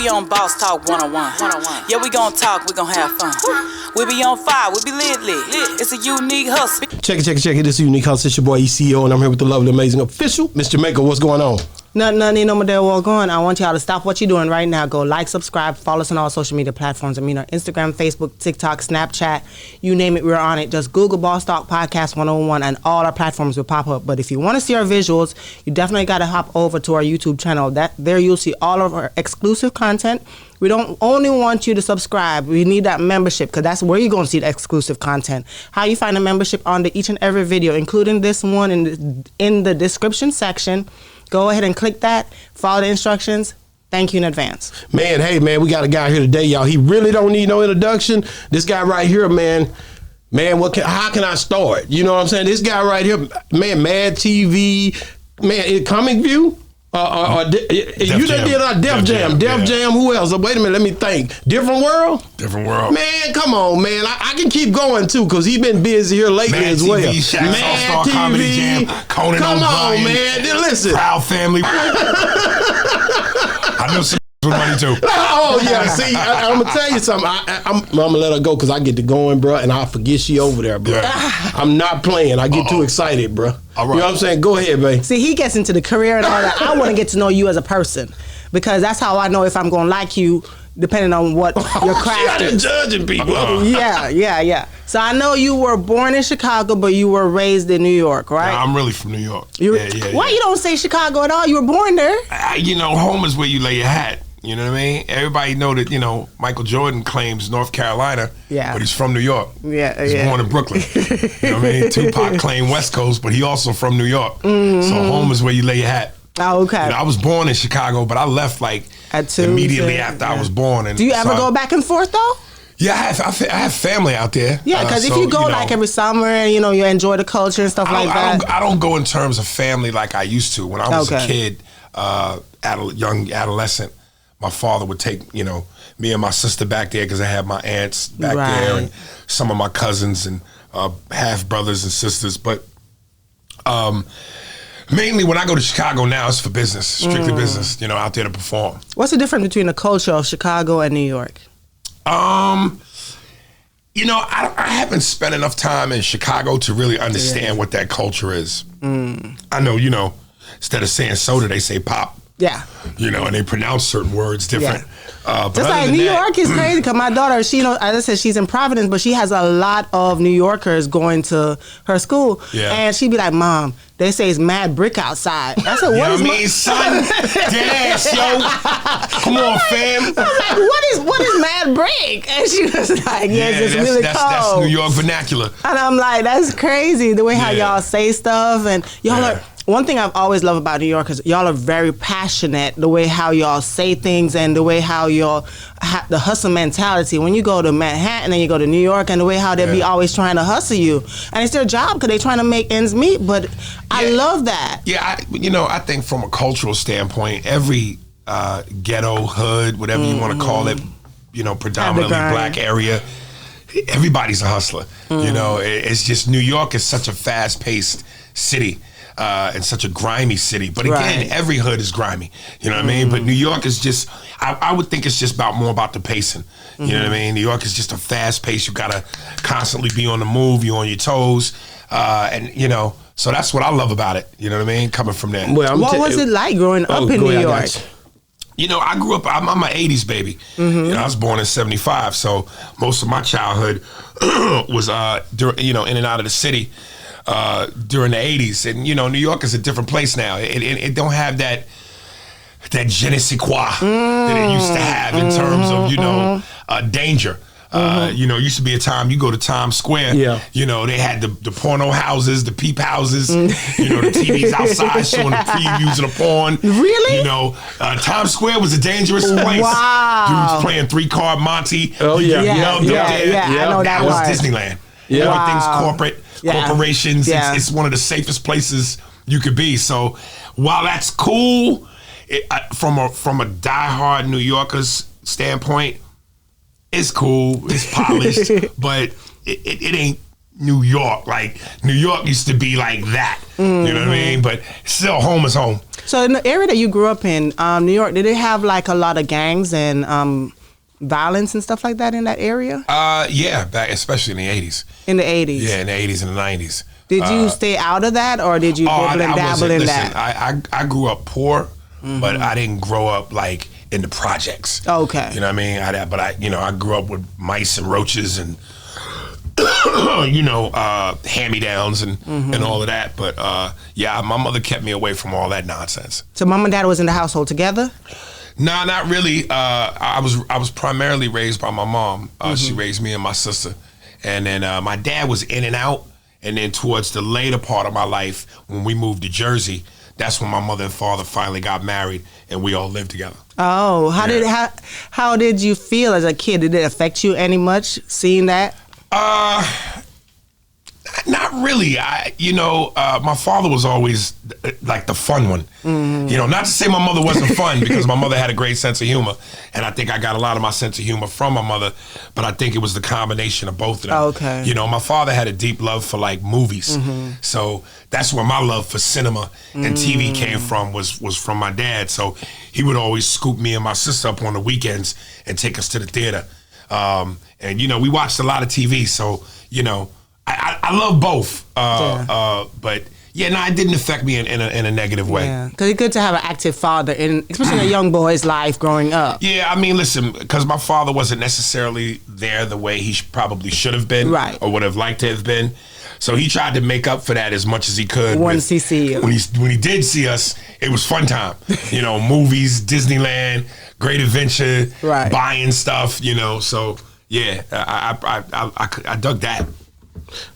we on Boss Talk 101. Yeah, we gon' talk, we gon' have fun. We be on fire, we be lit. It's a unique hustle. Check it. This is Unique Hustle. It's your boy ECO, and I'm here with the lovely, amazing, official Miss Jamaica. What's going on? Nothing, no more there, well going. I want y'all to stop what you're doing right now. Go like, subscribe, follow us on all social media platforms. I mean, our Instagram, Facebook, TikTok, Snapchat, you name it, we're on it. Just Google Boss Talk Podcast 101 and all our platforms will pop up. But if you want to see our visuals, you definitely got to hop over to our YouTube channel. There you'll see all of our exclusive content. We don't only want you to subscribe. We need that membership because that's where you're going to see the exclusive content. How you find a membership under each and every video, including this one in the description section. Go ahead and click that. Follow the instructions. Thank you in advance. Man, hey, man, we got a guy here today, y'all. He really don't need no introduction. This guy right here, man, how can I start? You know what I'm saying? This guy right here, man, Mad TV, man, Comic View. You done did our Def Jam. Def Jam, who else? Wait a minute, let me think. Different World? Different World. Man, come on, man. I can keep going, too, because he been busy here lately Mad as TV, well. Shaq's Mad All-Star TV. Comedy Jam, Conan Come O'Brien, on, man. Then listen. Proud Family. I know some with money, too. Oh, yeah. See, I'm going to tell you something. I'm going to let her go because I get to going, bro, and I forget she over there, bro. Yeah. I'm not playing. I get too excited, bro. All right. You know what I'm saying? Go ahead, babe. See, he gets into the career and all that. I want to get to know you as a person because that's how I know if I'm going to like you, depending on what your craft is. Judging people. Yeah. So I know you were born in Chicago, but you were raised in New York, right? Nah, I'm really from New York. Why you don't say Chicago at all? You were born there. Home is where you lay your hat. You know what I mean? Everybody know that, Michael Jordan claims North Carolina, but he's from New York. He's born in Brooklyn. You know what I mean? Tupac claimed West Coast, but he also from New York. Mm-hmm. So home is where you lay your hat. Oh, okay. I was born in Chicago, but I left immediately after I was born. And do you ever go back and forth though? Yeah, I have family out there. Yeah, because if you go every summer and you enjoy the culture and stuff like that. I don't go in terms of family like I used to. When I was a kid, young adolescent, my father would take me and my sister back there because I had my aunts back there and some of my cousins and half brothers and sisters. But mainly when I go to Chicago now, it's for business, strictly business. Out there to perform. What's the difference between the culture of Chicago and New York? I haven't spent enough time in Chicago to really understand what that culture is. I know, instead of saying soda, they say pop. Yeah. And they pronounce certain words different. Yeah. Just like New York is crazy because my daughter, as I said, she's in Providence, but she has a lot of New Yorkers going to her school. Yeah. And she'd be like, Mom, they say it's mad brick outside. I said, what is son? Dead ass, yo. Come on, fam. I'm like, what is mad brick? And she was like, it's really cold. That's New York vernacular. And I'm like, that's crazy, the way how y'all say stuff. And y'all are... One thing I've always loved about New York is y'all are very passionate, the way how y'all say things and the way how y'all have the hustle mentality. When you go to Manhattan and you go to New York and the way how they be always trying to hustle you. And it's their job because they're trying to make ends meet, but I love that. Yeah, I think from a cultural standpoint, every ghetto, hood, whatever you want to call it, predominantly black area, everybody's a hustler. It's just New York is such a fast-paced city. And such a grimy city. But again, every hood is grimy. You know what I mean? But New York is just, I would think it's just more about the pacing. You know what I mean? New York is just a fast pace. You got to constantly be on the move. You're on your toes. So that's what I love about it. You know what I mean? Coming from there. Well, what was it like growing up in New York? I grew up, I'm an 80s baby. I was born in 75. So most of my childhood was, in and out of the city. During the 80s, and New York is a different place now. It don't have that je ne sais quoi that it used to have in terms of danger. Used to be a time you go to Times Square. They had the porno houses, the peep houses. The TVs outside showing the previews of the porn. Really? Times Square was a dangerous place. Wow. Dudes playing 3-card Monte. Oh yeah, I know that was Disneyland. Yeah. Everything's corporate. Corporations. It's one of the safest places you could be. So while that's cool, from a diehard New Yorker's standpoint, it's cool, it's polished, but it ain't New York. Like New York used to be like that. You know what I mean? But still, home is home. So in the area that you grew up in, New York, did it have like a lot of gangs and violence and stuff like that in that area? Yeah, especially in the 80s. In the 80s? Yeah, in the 80s and the 90s. Did you stay out of that, or did you dabble in that? I grew up poor, but I didn't grow up like in the projects. Okay. You know what I mean? I grew up with mice and roaches and hand-me-downs and all of that. But yeah, my mother kept me away from all that nonsense. So mom and dad was in the household together? No, not really. I was primarily raised by my mom. She raised me and my sister, and then my dad was in and out. And then towards the later part of my life, when we moved to Jersey, that's when my mother and father finally got married, and we all lived together. Oh, how did you feel as a kid? Did it affect you any much seeing that? Not really. My father was always like the fun one. Not to say my mother wasn't fun, because my mother had a great sense of humor, and I think I got a lot of my sense of humor from my mother, but I think it was the combination of both of them. Okay. My father had a deep love for like movies, so that's where my love for cinema and TV came from, was from my dad. So he would always scoop me and my sister up on the weekends and take us to the theater. And we watched a lot of TV, so I love both, but it didn't affect me in a negative way. Yeah, because it's good to have an active father, especially in a young boy's life growing up. Yeah, I mean, listen, because my father wasn't necessarily there the way he probably should have been, right, or would have liked to have been. So he tried to make up for that as much as he could. Once he see you. When he did see us, it was fun time. Movies, Disneyland, Great Adventure, right, buying stuff. So yeah, I dug that.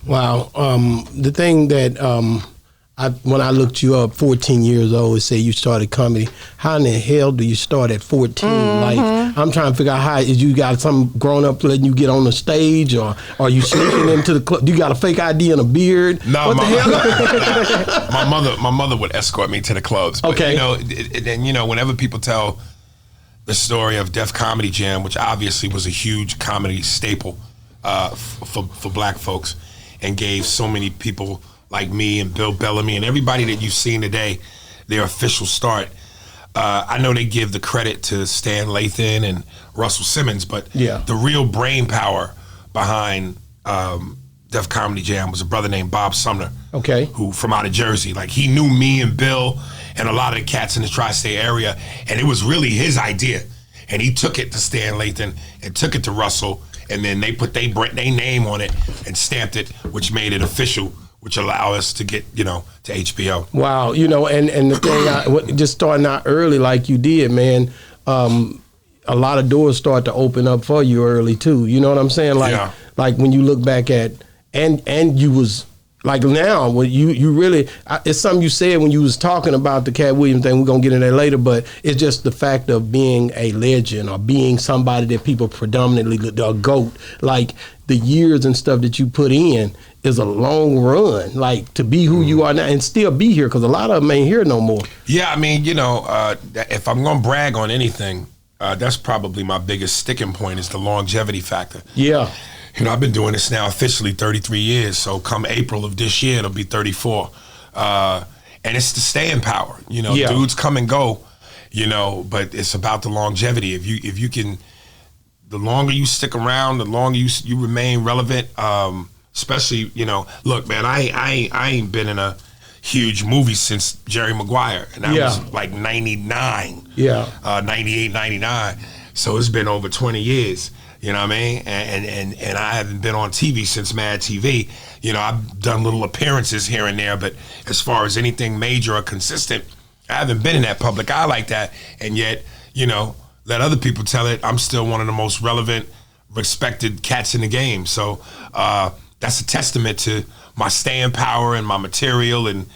Wow. The thing that when I looked you up, 14 years old, it said you started comedy. How in the hell do you start at 14? Like, I'm trying to figure out how, is you got some grown up letting you get on the stage, or are you sneaking into the club? Do you got a fake ID and a beard? No, what the hell? my mother would escort me to the clubs. But, okay. Whenever people tell the story of Def Comedy Jam, which obviously was a huge comedy staple for black folks, and gave so many people like me and Bill Bellamy and everybody that you've seen today their official start. I know they give the credit to Stan Lathan and Russell Simmons, but the real brain power behind Def Comedy Jam was a brother named Bob Sumner, who from out of Jersey. Like, he knew me and Bill and a lot of the cats in the tri-state area, and it was really his idea. And he took it to Stan Lathan and took it to Russell, and then they put their name on it and stamped it, which made it official, which allowed us to get, to HBO. Wow, and the thing, just starting out early like you did, man, a lot of doors start to open up for you early too. You know what I'm saying? Like when you look back at, and you was, like now, when you really, it's something you said when you was talking about the Katt Williams thing. We're going to get into that later, but it's just the fact of being a legend or being somebody that people predominantly, a GOAT, like the years and stuff that you put in is a long run, like to be who you are now and still be here, because a lot of them ain't here no more. Yeah, I mean, if I'm going to brag on anything, that's probably my biggest sticking point, is the longevity factor. Yeah. I've been doing this now officially 33 years, so come April of this year, it'll be 34. And it's the staying power. Dudes come and go, but it's about the longevity. If you can, the longer you stick around, the longer you remain relevant, especially, look, man, I ain't been in a huge movie since Jerry Maguire, and that was like 99, 98, 99. So it's been over 20 years. You know what I mean? And I haven't been on TV since Mad TV. I've done little appearances here and there, but as far as anything major or consistent, I haven't been in that public eye like that. And yet, let other people tell it, I'm still one of the most relevant, respected cats in the game. So that's a testament to my staying power and my material and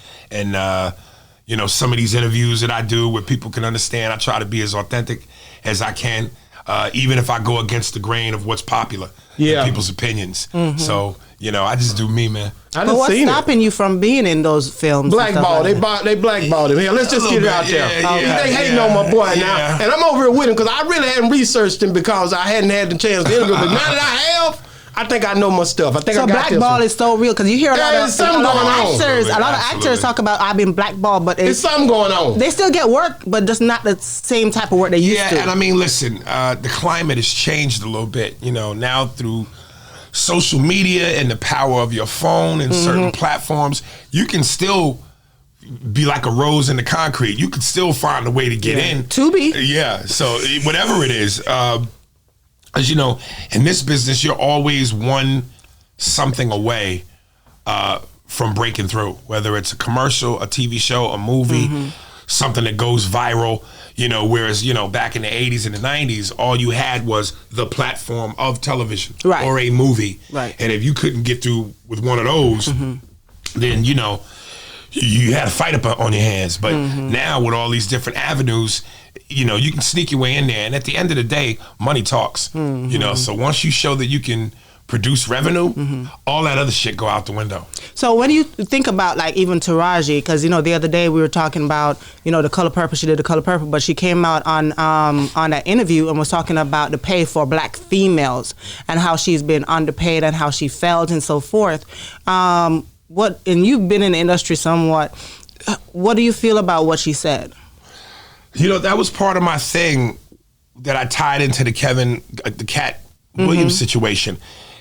some of these interviews that I do where people can understand. I try to be as authentic as I can. Even if I go against the grain of what's popular in people's opinions. So, I just do me, man. But what's stopping you from being in those films? Blackball. They blackballed him. Let's just get it out there. They hating on my boy now. And I'm over here with him because I really hadn't researched him because I hadn't had the chance to interview him. But now that I have, I think I know my stuff. I think I got blackball is so real because you hear a lot of actors. A lot of actors talk about I've been blackballed, but it's something going on. They still get work, but just not the same type of work they used to. Yeah, and I mean, listen, the climate has changed a little bit. You know, now through social media and the power of your phone and certain platforms, you can still be like a rose in the concrete. You can still find a way to get in. To be. Yeah. So whatever it is, as you know, in this business, you're always something away from breaking through, whether it's a commercial, a TV show, a movie, something that goes viral. You know, whereas, you know, back in the 80s and the 90s, all you had was the platform of television or a movie. Right. And if you couldn't get through with one of those, then, you know, you had a fight up on your hands. But now with all these different avenues, you know, you can sneak your way in there. And at the end of the day, money talks. You know, so once you show that you can produce revenue, all that other shit go out the window. So when you think about like even Taraji, because you know the other day we were talking about, you know, The Color Purple, she did The Color Purple, but she came out on that interview and was talking about the pay for black females and how she's been underpaid and how she felt and so forth. And you've been in the industry somewhat. What do you feel about what she said? You know, that was part of my thing that I tied into the Katt Williams situation.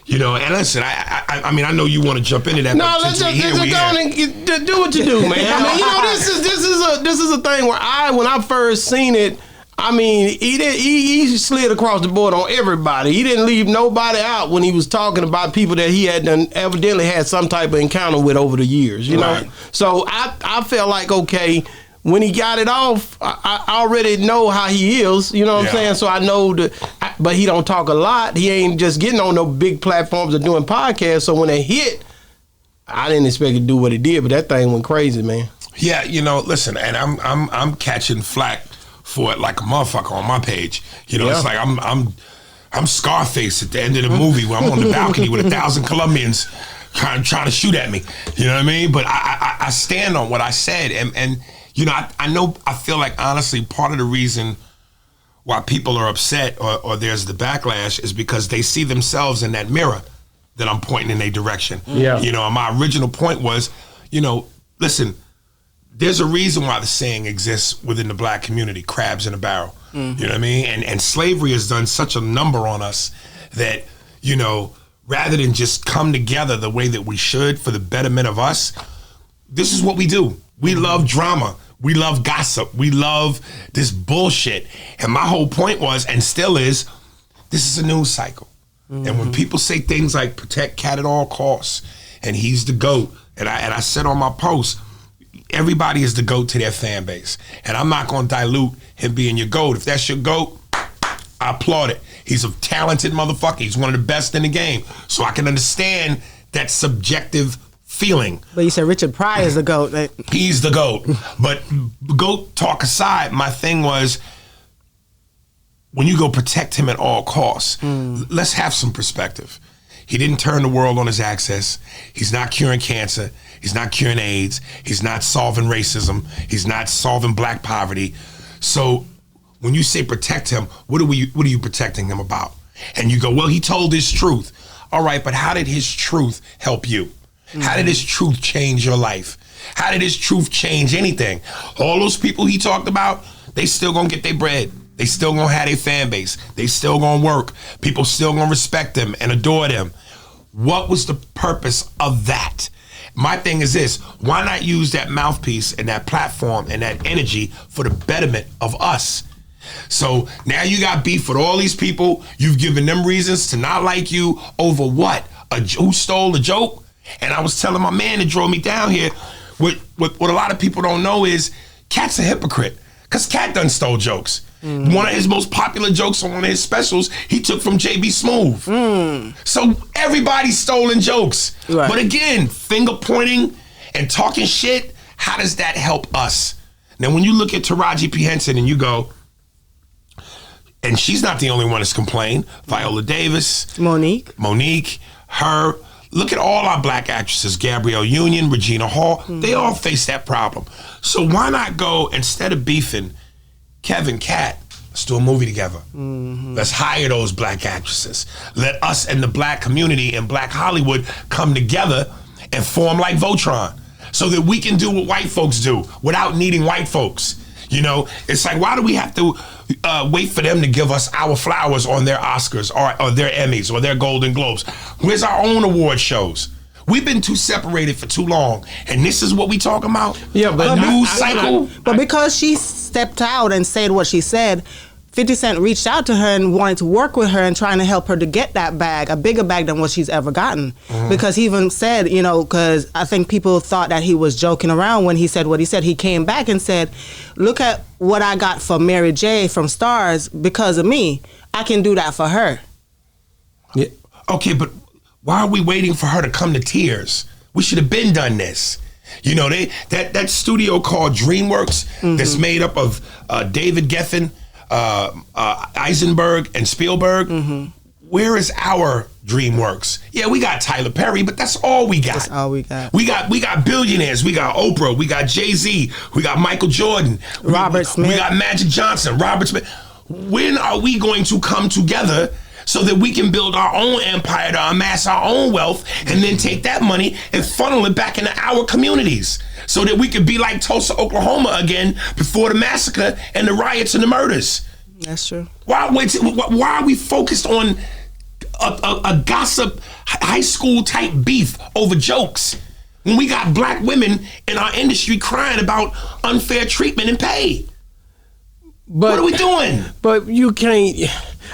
You know, and listen, I mean, I know you want to jump into that. No, let's just go and do what you do, man. I mean, you know, this is a thing where when I first seen it, I mean, he slid across the board on everybody. He didn't leave nobody out when he was talking about people that he had evidently had some type of encounter with over the years, you know? So I felt like, okay, when he got it off, I already know how he is, you know what I'm saying? So I know but he don't talk a lot. He ain't just getting on no big platforms or doing podcasts. So when it hit, I didn't expect it to do what it did, but that thing went crazy, man. Yeah, you know, listen, and I'm catching flack for it like a motherfucker on my page. You know, it's like I'm Scarface at the end of the movie where I'm on the balcony with 1,000 Colombians trying to shoot at me. You know what I mean? But I stand on what I said, and you know, I feel like honestly part of the reason why people are upset or there's the backlash is because they see themselves in that mirror that I'm pointing in their direction. Yeah. You know, and my original point was, you know, listen, there's a reason why the saying exists within the black community, crabs in a barrel. You know what I mean? And slavery has done such a number on us that, you know, rather than just come together the way that we should for the betterment of us, this is what we do. We love drama. We love gossip. We love this bullshit. And my whole point was, and still is, this is a news cycle. And when people say things like protect Katt at all costs, and he's the GOAT, and I said on my post, everybody is the GOAT to their fan base. And I'm not going to dilute him being your GOAT. If that's your GOAT, I applaud it. He's a talented motherfucker. He's one of the best in the game. So I can understand that subjective feeling. But you said Richard Pryor is the GOAT. He's the GOAT. But GOAT talk aside, my thing was, when you go protect him at all costs, let's have some perspective. He didn't turn the world on his axis. He's not curing cancer. He's not curing AIDS. He's not solving racism. He's not solving black poverty. So when you say protect him, what are you protecting him about? And you go, well, he told his truth. All right, but how did his truth help you? How did his truth change your life? How did his truth change anything? All those people he talked about, they still gonna get their bread. They still gonna have their fan base. They still gonna work. People still gonna respect them and adore them. What was the purpose of that? My thing is this, why not use that mouthpiece and that platform and that energy for the betterment of us? So now you got beef with all these people. You've given them reasons to not like you over what? Who stole the joke? And I was telling my man that drove me down here, what a lot of people don't know is Katt's a hypocrite. Because Katt done stole jokes. One of his most popular jokes on one of his specials, he took from JB Smoove. So everybody's stolen jokes. Right. But again, finger pointing and talking shit, how does that help us? Now, when you look at Taraji P. Henson and you go, and she's not the only one that's complained, Viola Davis, Monique, her. Look at all our black actresses, Gabrielle Union, Regina Hall, they all face that problem. So why not go, instead of beefing Kevin Katt, Let's do a movie together. Let's hire those black actresses. Let us and the black community and black Hollywood come together and form like Voltron so that we can do what white folks do without needing white folks. You know, it's like, why do we have to wait for them to give us our flowers on their Oscars or their Emmys or their Golden Globes? Where's our own award shows? We've been too separated for too long, and this is what we talking about? Yeah, but a news cycle? But because she stepped out and said what she said, 50 Cent reached out to her and wanted to work with her and trying to help her to get that bag, a bigger bag than what she's ever gotten. Because he even said, you know, because I think people thought that he was joking around when he said what he said. He came back and said, look at what I got for Mary J. from Stars because of me. I can do that for her. Yeah. Okay, but why are we waiting for her to come to tears? We should have been done this. You know, that studio called DreamWorks that's made up of David Geffen, Eisenberg, and Spielberg. Where is our DreamWorks? Yeah, we got Tyler Perry, but that's all we got. That's all we got. We got billionaires. We got Oprah. We got Jay-Z. We got Michael Jordan. Robert Smith. We got Magic Johnson. Robert Smith. When are we going to come together so that we can build our own empire to amass our own wealth and then take that money and funnel it back into our communities so that we could be like Tulsa, Oklahoma again before the massacre and the riots and the murders? That's true. Why are we focused on a gossip high school type beef over jokes when we got black women in our industry crying about unfair treatment and pay? But, what are we doing? But you can't.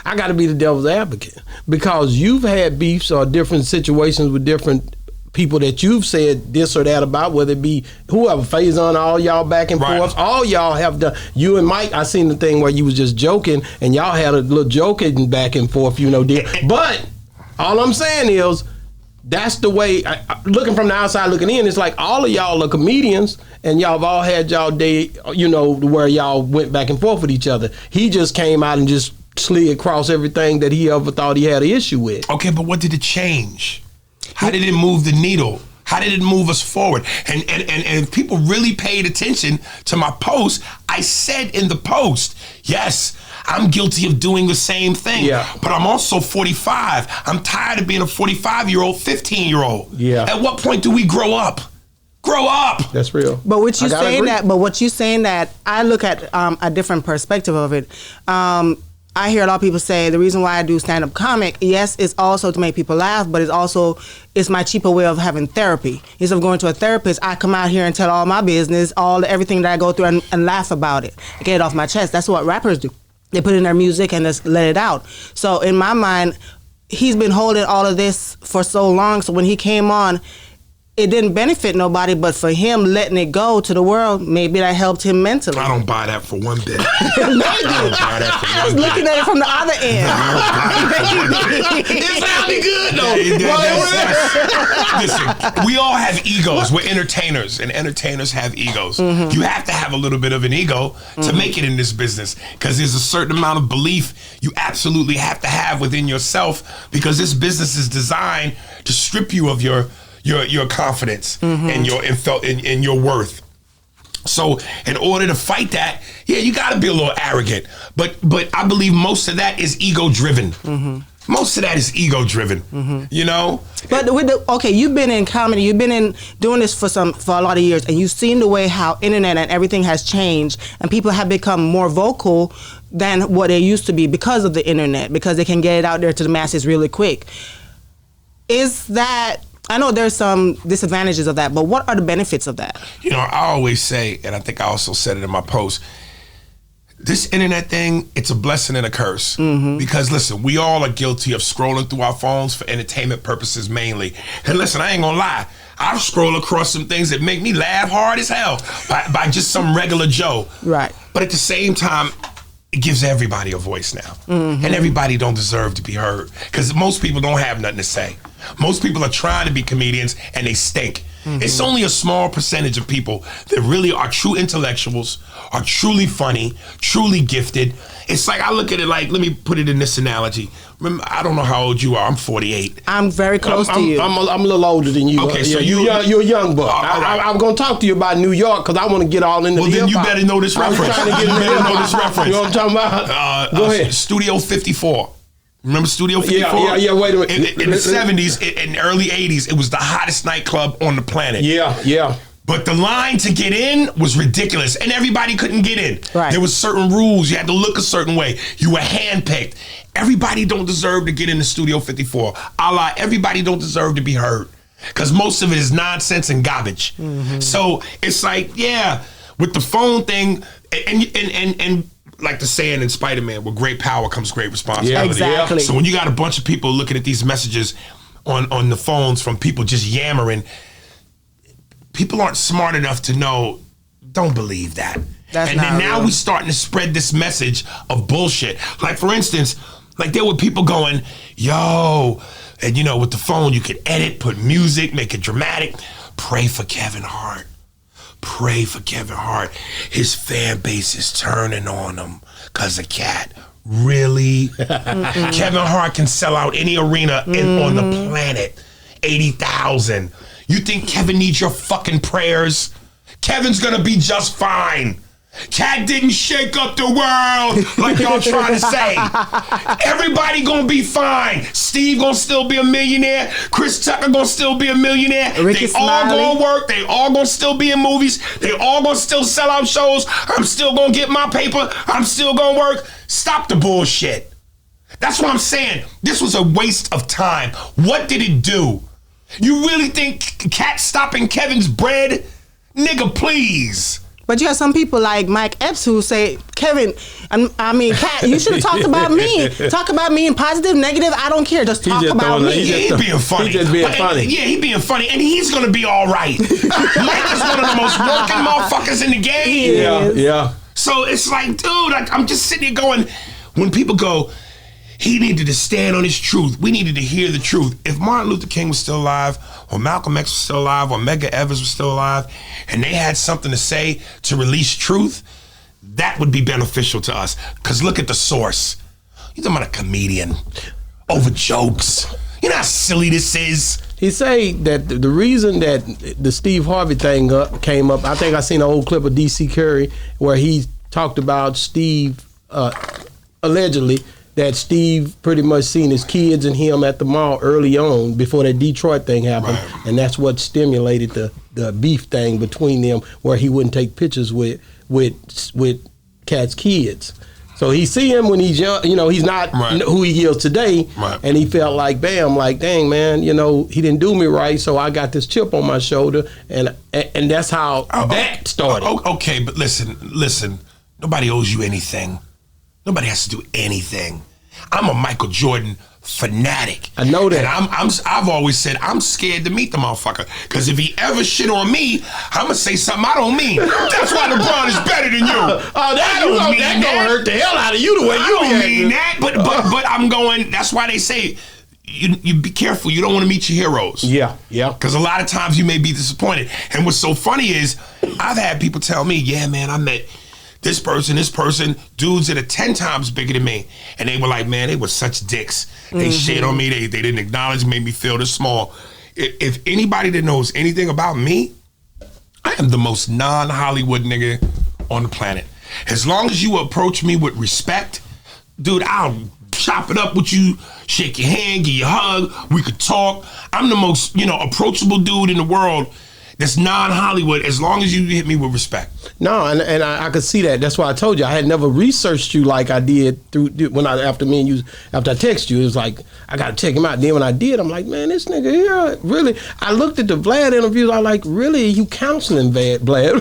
I got to be the devil's advocate because you've had beefs or different situations with different people that you've said this or that about, whether it be whoever, Faison, all y'all back and forth, all y'all have done. You and Mike, I seen the thing where you was just joking and y'all had a little joking back and forth, you know. But all I'm saying is, that's the way, looking from the outside looking in, it's like all of y'all are comedians and y'all have all had y'all day, you know, where y'all went back and forth with each other. He just came out and just slid across everything that he ever thought he had an issue with. Okay, but what did it change? How did it move the needle? How did it move us forward? And if people really paid attention to my post, I said in the post, yes, I'm guilty of doing the same thing. Yeah. But I'm also 45. I'm tired of being a 45-year-old, 15-year-old. Yeah. At what point do we grow up? Grow up. That's real. But what you saying that? But what you saying that? I look at a different perspective of it. I hear a lot of people say the reason why I do stand-up comic, yes, it's also to make people laugh, but it's my cheaper way of having therapy. Instead of going to a therapist, I come out here and tell all my business, everything that I go through and laugh about it. Get it off my chest. That's what rappers do. They put in their music and just let it out. So in my mind, he's been holding all of this for so long, so when he came on, it didn't benefit nobody, but for him letting it go to the world, maybe that helped him mentally. I don't buy that for one bit. I was looking at it from the other end. It sounded good though. Listen, we all have egos. We're entertainers, and entertainers have egos. You have to have a little bit of an ego to make it in this business, because there's a certain amount of belief you absolutely have to have within yourself, because this business is designed to strip you of your confidence and your worth. So in order to fight that, you got to be a little arrogant. But I believe most of that is ego driven. Most of that is ego driven. You know. But you've been in comedy. You've been in doing this for a lot of years, and you've seen the way how internet and everything has changed, and people have become more vocal than what they used to be because of the internet, because they can get it out there to the masses really quick. Is that? I know there's some disadvantages of that, but what are the benefits of that? You know, I always say, and I think I also said it in my post, this internet thing, it's a blessing and a curse. Because listen, we all are guilty of scrolling through our phones for entertainment purposes mainly. And listen, I ain't gonna lie, I'll scroll across some things that make me laugh hard as hell by just some regular Joe. Right. But at the same time, it gives everybody a voice now. And everybody don't deserve to be heard, because most people don't have nothing to say. Most people are trying to be comedians and they stink. It's only a small percentage of people that really are true intellectuals, are truly funny, truly gifted. It's like, I look at it like, let me put it in this analogy. Remember, I don't know how old you are. I'm 48. I'm very close to you. I'm a little older than you. Okay, so you're a young buck. I'm going to talk to you about New York because I want to get all into well, the then hip-hop. you better know this reference. You better know this reference. You know what I'm talking about? Go ahead. Studio 54. Remember Studio 54? Yeah, wait a minute. In the 70s, in the early 80s, it was the hottest nightclub on the planet. Yeah. But the line to get in was ridiculous, and everybody couldn't get in. Right. There was certain rules. You had to look a certain way. You were handpicked. Everybody don't deserve to get into Studio 54. A la everybody don't deserve to be heard, because most of it is nonsense and garbage. So it's like, yeah, with the phone thing, and like the saying in Spider-Man, with great power comes great responsibility. Yeah, exactly. So when you got a bunch of people looking at these messages on the phones from people just yammering, people aren't smart enough to know, don't believe that. That's and then not now real. we starting to spread this message of bullshit. Like, for instance, like there were people going, yo, and you know, with the phone, you could edit, put music, make it dramatic. Pray for Kevin Hart. Pray for Kevin Hart. His fan base is turning on him because of Katt. Really? Kevin Hart can sell out any arena on the planet. 80,000. You think Kevin needs your fucking prayers? Kevin's gonna be just fine. Katt didn't shake up the world like y'all trying to say. Everybody gonna be fine. Steve gonna still be a millionaire. Chris Tucker gonna still be a millionaire. Ricky They all Smiley. gonna work. They all gonna still be in movies. They all gonna still sell out shows. I'm still gonna get my paper. I'm still gonna work. Stop the bullshit. That's what I'm saying. This was a waste of time. What did it do? You really think Katt stopping Kevin's bread? Nigga, please. But you have some people like Mike Epps who say, Kevin, Katt, you should have talked about me. Talk about me in positive, negative, I don't care. Just talk about me. He's being funny. He's just being funny. Yeah, he's being funny, and he's gonna be all right. Mike is one of the most working motherfuckers in the game. Yeah. So it's like, dude, I'm just sitting here going, when people go, he needed to stand on his truth. We needed to hear the truth. If Martin Luther King was still alive, or Malcolm X was still alive, or Medgar Evers was still alive, and they had something to say to release truth, that would be beneficial to us. Because look at the source. You're talking about a comedian over jokes. You know how silly this is? He say that the reason that the Steve Harvey thing came up, I think I seen an old clip of D.C. Curry where he talked about Steve, allegedly, that Steve pretty much seen his kids and him at the mall early on before that Detroit thing happened. Right. And that's what stimulated the beef thing between them, where he wouldn't take pictures with Katt's kids. So he see him when he's young, he's not who he is today. Right. And he felt like, dang, man, he didn't do me right, so I got this chip on my shoulder, and that's how that started. Okay, but listen. Nobody owes you anything. Nobody has to do anything. I'm a Michael Jordan fanatic. I know that. And I've always said I'm scared to meet the motherfucker, because if he ever shit on me, I'm gonna say something I don't mean. That's why LeBron is better than you. That gonna hurt the hell out of you the way you don't mean that. But I'm going. That's why they say you be careful. You don't want to meet your heroes. Yeah. Because a lot of times you may be disappointed. And what's so funny is I've had people tell me, yeah, man, I met this person, dudes that are 10 times bigger than me. And they were like, man, they were such dicks. They shit on me. They didn't acknowledge, made me feel this small. If anybody that knows anything about me, I am the most non-Hollywood nigga on the planet. As long as you approach me with respect, dude, I'll chop it up with you, shake your hand, give you a hug, we could talk. I'm the most, approachable dude in the world that's non-Hollywood, as long as you hit me with respect. No, and I could see that. That's why I told you I had never researched you like I did after I texted you. It was like, I got to check him out. Then when I did, I'm like, man, this nigga here, really. I looked at the Vlad interviews. I like, really, you counseling Vlad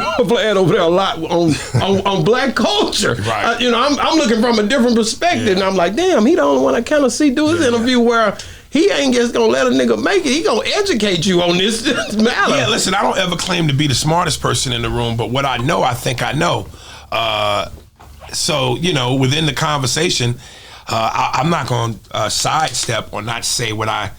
over there a lot on black culture. Right. I'm looking from a different perspective, and I'm like, damn, he the only one I kind of see do his interview where he ain't just gonna let a nigga make it. He gonna educate you on this matter. Yeah, listen, I don't ever claim to be the smartest person in the room, but what I know, I think I know. So, within the conversation, I'm not gonna sidestep or not say what I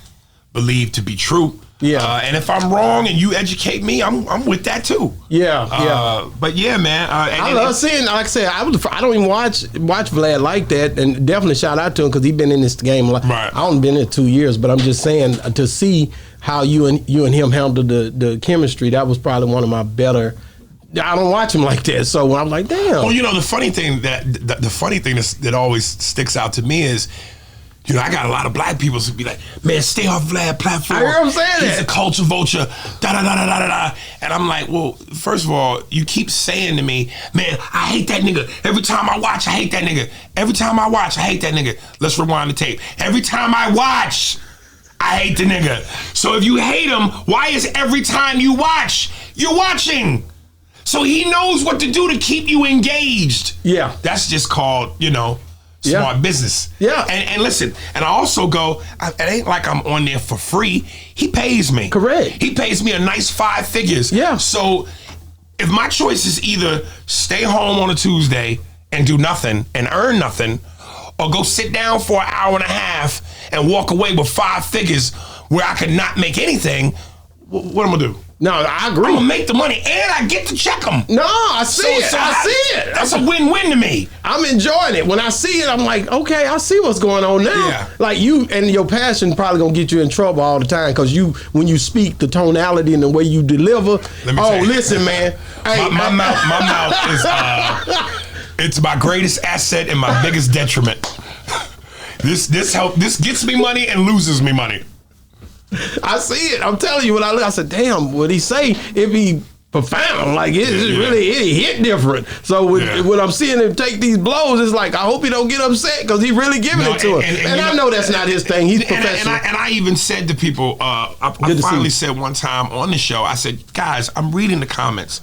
believe to be true. Yeah. And if I'm wrong and you educate me, I'm with that too. Yeah. But yeah, man. I love seeing, like I said, I don't even watch Vlad like that, and definitely shout out to him because he's been in this game a lot. Right. I only been in 2 years, but I'm just saying to see how you and him handled the chemistry, that was probably one of my better. I don't watch him like that, so I'm like, damn. Well, the funny thing that always sticks out to me is, I got a lot of black people who be like, man, stay off Vlad platform. I hear him saying He's that. a culture vulture, da-da-da-da-da-da. And I'm like, well, first of all, you keep saying to me, man, I hate that nigga. Every time I watch, I hate that nigga. Every time I watch, I hate that nigga. Let's rewind the tape. Every time I watch, I hate the nigga. So if you hate him, why is every time you watch, you're watching? So he knows what to do to keep you engaged. Yeah. That's just called, smart business. Yeah. And listen, and I also go, it ain't like I'm on there for free. He pays me. Correct. He pays me a nice 5 figures. Yeah. So if my choice is either stay home on a Tuesday and do nothing and earn nothing, or go sit down for an hour and a half and walk away with 5 figures where I could not make anything, what am I gonna do? No, I agree. I'm gonna make the money and I get to check them. No, I see it. I see it. That's a win-win to me. I'm enjoying it. When I see it, I'm like, okay, I see what's going on now. Yeah. Like you and your passion probably gonna get you in trouble all the time because when you speak, the tonality and the way you deliver. Listen, man. My mouth is it's my greatest asset and my biggest detriment. This gets me money and loses me money. I see it. I'm telling you, I said, damn, what he say? It be profound. Like it hit different. So when I'm seeing him take these blows, it's like I hope he don't get upset because he really giving it to him. And I know that's not his thing. He's professional. And I even said to people, I finally said one time on the show, I said, guys, I'm reading the comments,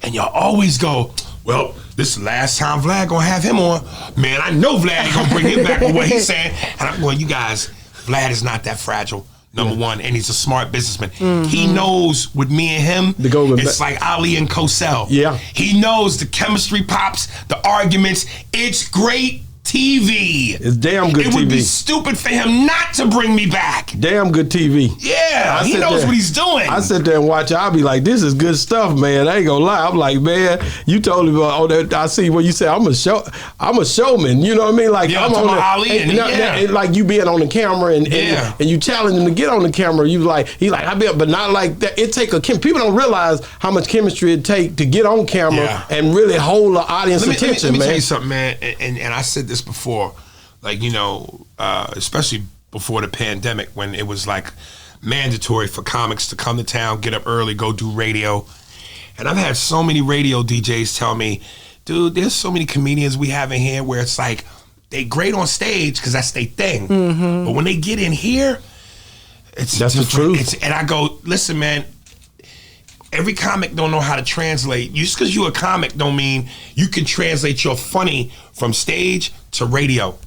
and y'all always go, well, this is the last time Vlad gonna have him on. Man, I know Vlad ain't gonna bring him back with what he's saying. And I'm going, you guys, Vlad is not that fragile. Number one, and he's a smart businessman. Mm-hmm. He knows with me and him, it's like Ali and Cosell. Yeah. He knows the chemistry pops, the arguments. It's great TV. It's damn good TV. It would be stupid for him not to bring me back. Damn good TV. Yeah, he knows what he's doing. I sit there and watch it. I'll be like, this is good stuff, man. I ain't gonna lie. I'm like, man, you told me about that. I see what you said. I'm a showman. You know what I mean? Like I'm on Ali and like you being on the camera and you challenge him to get on the camera. He like I be, but not like that. It take people don't realize how much chemistry it take to get on camera and really hold the audience attention, let me man. tell you something, man. And I said this before, like, especially before the pandemic when it was like mandatory for comics to come to town, get up early, go do radio. And I've had so many radio DJs tell me, dude, there's so many comedians we have in here where it's like they great on stage because that's their thing. Mm-hmm. But when they get in here, that's different. The truth. And I go, listen, man, every comic don't know how to translate. Just because you're a comic don't mean you can translate your funny from stage to radio.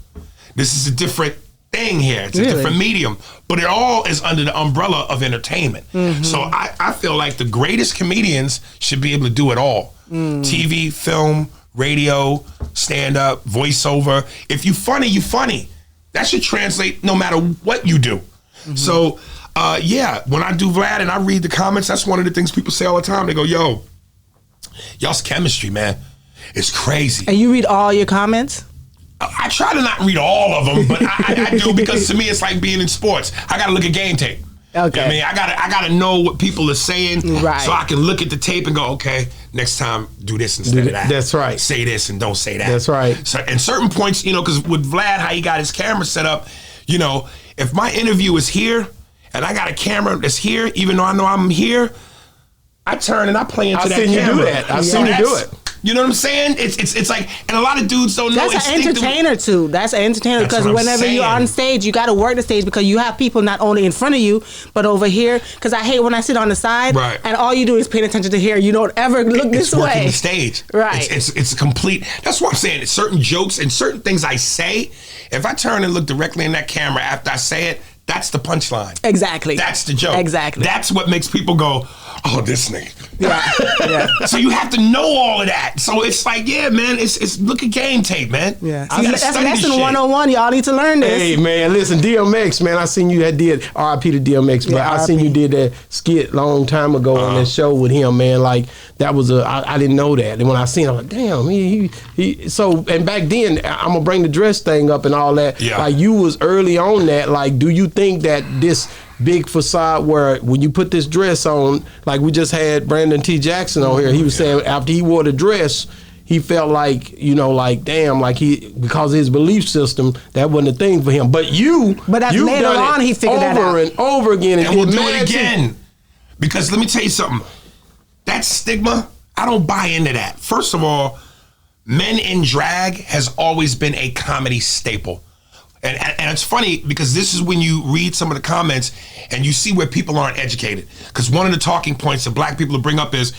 This is a different thing here. It's a different medium. But it all is under the umbrella of entertainment. Mm-hmm. So I feel like the greatest comedians should be able to do it all. TV, film, radio, stand-up, voiceover. If you funny, you funny. That should translate no matter what you do. Mm-hmm. So when I do Vlad and I read the comments, that's one of the things people say all the time. They go, yo, y'all's chemistry, man, it's crazy. And you read all your comments? I try to not read all of them, but I do because to me it's like being in sports. I gotta look at game tape. Okay. I mean, I gotta know what people are saying, right, so I can look at the tape and go, okay, next time do this instead of that. That's right. Say this and don't say that. That's right. So, and certain points, because with Vlad, how he got his camera set up, if my interview is here and I got a camera that's here, even though I know I'm here, I turn and I play into that camera. I've seen you do that. I've seen you do it. You know what I'm saying? It's like, and a lot of dudes don't know. That's an entertainer too. That's an entertainer because whenever you're on stage, you got to work the stage because you have people not only in front of you but over here. Because I hate when I sit on the side and all you do is paying attention to here. You don't ever look this way. It's working the stage. Right. It's complete. That's what I'm saying. It's certain jokes and certain things I say. If I turn and look directly in that camera after I say it, that's the punchline. Exactly. That's the joke. Exactly. That's what makes people go, oh, this nigga. Yeah. So you have to know all of that. So it's like, yeah, man, it's look at game tape, man. Yeah. I gotta That's study this lesson shit. 101. Y'all need to learn this. Hey man, listen, DMX, man, I seen you that did RIP to DMX, but Yeah, I seen RIP. you did that skit long time ago on that show with him, man. Like that was I didn't know that. And when I seen it, I'm like, damn, he so and back then I'm gonna bring the dress thing up and all that. Yeah. Like you was early on that. Like, do you think that this big facade where when you put this dress on, like we just had Brandon T. Jackson on here, he was saying after he wore the dress, he felt like, like damn, like because of his belief system, that wasn't a thing for him. But that's you've later done on it he figured that out. over and over again, And we'll do mad it again. Because let me tell you something. That stigma, I don't buy into that. First of all, men in drag has always been a comedy staple. And it's funny because this is when you read some of the comments and you see where people aren't educated. Because one of the talking points that black people bring up is,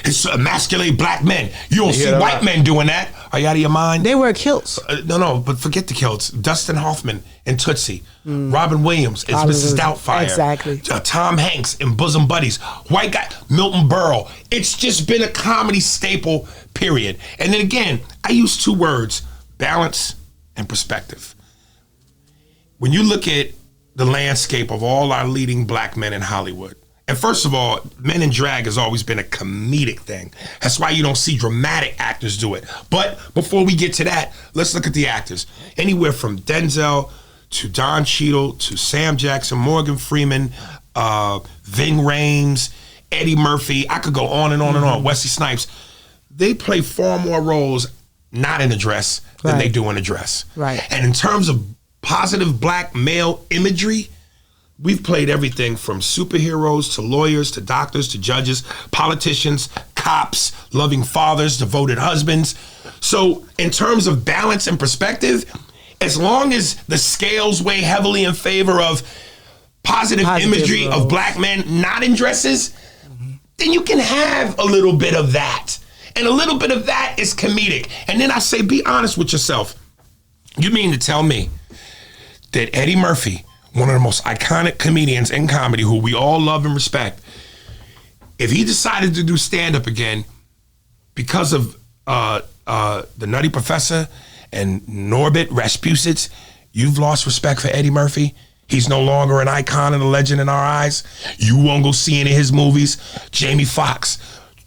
it's emasculate black men. You don't see white men doing that. Are you out of your mind? They wear kilts. No, but forget the kilts. Dustin Hoffman in Tootsie. Robin Williams is Mrs. Doubtfire. Exactly. Tom Hanks in Bosom Buddies. White guy, Milton Berle. It's just been a comedy staple, period. And then again, I use two words, balance and perspective. When you look at the landscape of all our leading black men in Hollywood, and first of all, men in drag has always been a comedic thing. That's why you don't see dramatic actors do it. But before we get to that, let's look at the actors. Anywhere from Denzel to Don Cheadle to Sam Jackson, Morgan Freeman, Ving Rhames, Eddie Murphy. I could go on and on and on. Wesley Snipes. They play far more roles not in a dress than they do in a dress. Right. And in terms of positive black male imagery, we've played everything from superheroes to lawyers to doctors to judges, politicians, cops, loving fathers, devoted husbands. So in terms of balance and perspective, as long as the scales weigh heavily in favor of positive imagery of black men not in dresses, then you can have a little bit of that. And a little bit of that is comedic. And then I say, be honest with yourself. You mean to tell me that Eddie Murphy, one of the most iconic comedians in comedy who we all love and respect, if he decided to do stand-up again because of the Nutty Professor and Norbit Rasputin, you've lost respect for Eddie Murphy? He's no longer an icon and a legend in our eyes? You won't go see any of his movies? Jamie Foxx,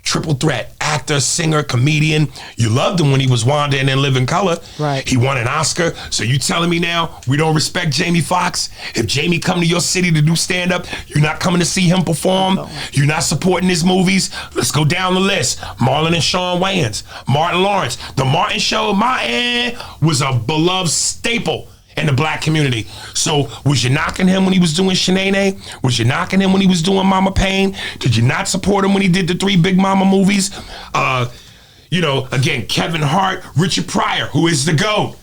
triple threat, actor, singer, comedian. You loved him when he was Wanda and in Living Color. Right. He won an Oscar. So you telling me now we don't respect Jamie Foxx? If Jamie come to your city to do stand-up, you're not coming to see him perform? You're not supporting his movies? Let's go down the list. Marlon and Shawn Wayans, Martin Lawrence. The Martin Show, Martin, was a beloved staple in the black community. So was you knocking him when he was doing Shanae? Was you knocking him when he was doing Mama Payne? Did you not support him when he did the 3 Big Mama movies? Again, Kevin Hart, Richard Pryor, who is the GOAT.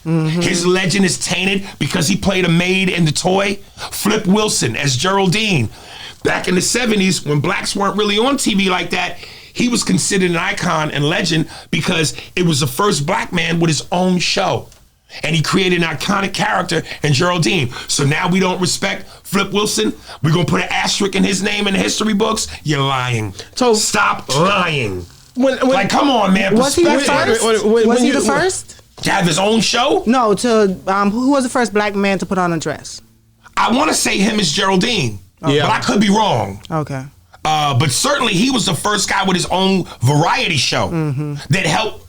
His legend is tainted because he played a maid in The Toy. Flip Wilson as Geraldine. Back in the 70s, when blacks weren't really on TV like that, he was considered an icon and legend because it was the first black man with his own show. And he created an iconic character in Geraldine. So now we don't respect Flip Wilson? We're going to put an asterisk in his name in the history books? You're lying. So stop lying. Come on, man. Was he the first? Was he the first? To have his own show? No, who was the first black man to put on a dress? I want to say him as Geraldine. But I could be wrong. Okay. But certainly he was the first guy with his own variety show that helped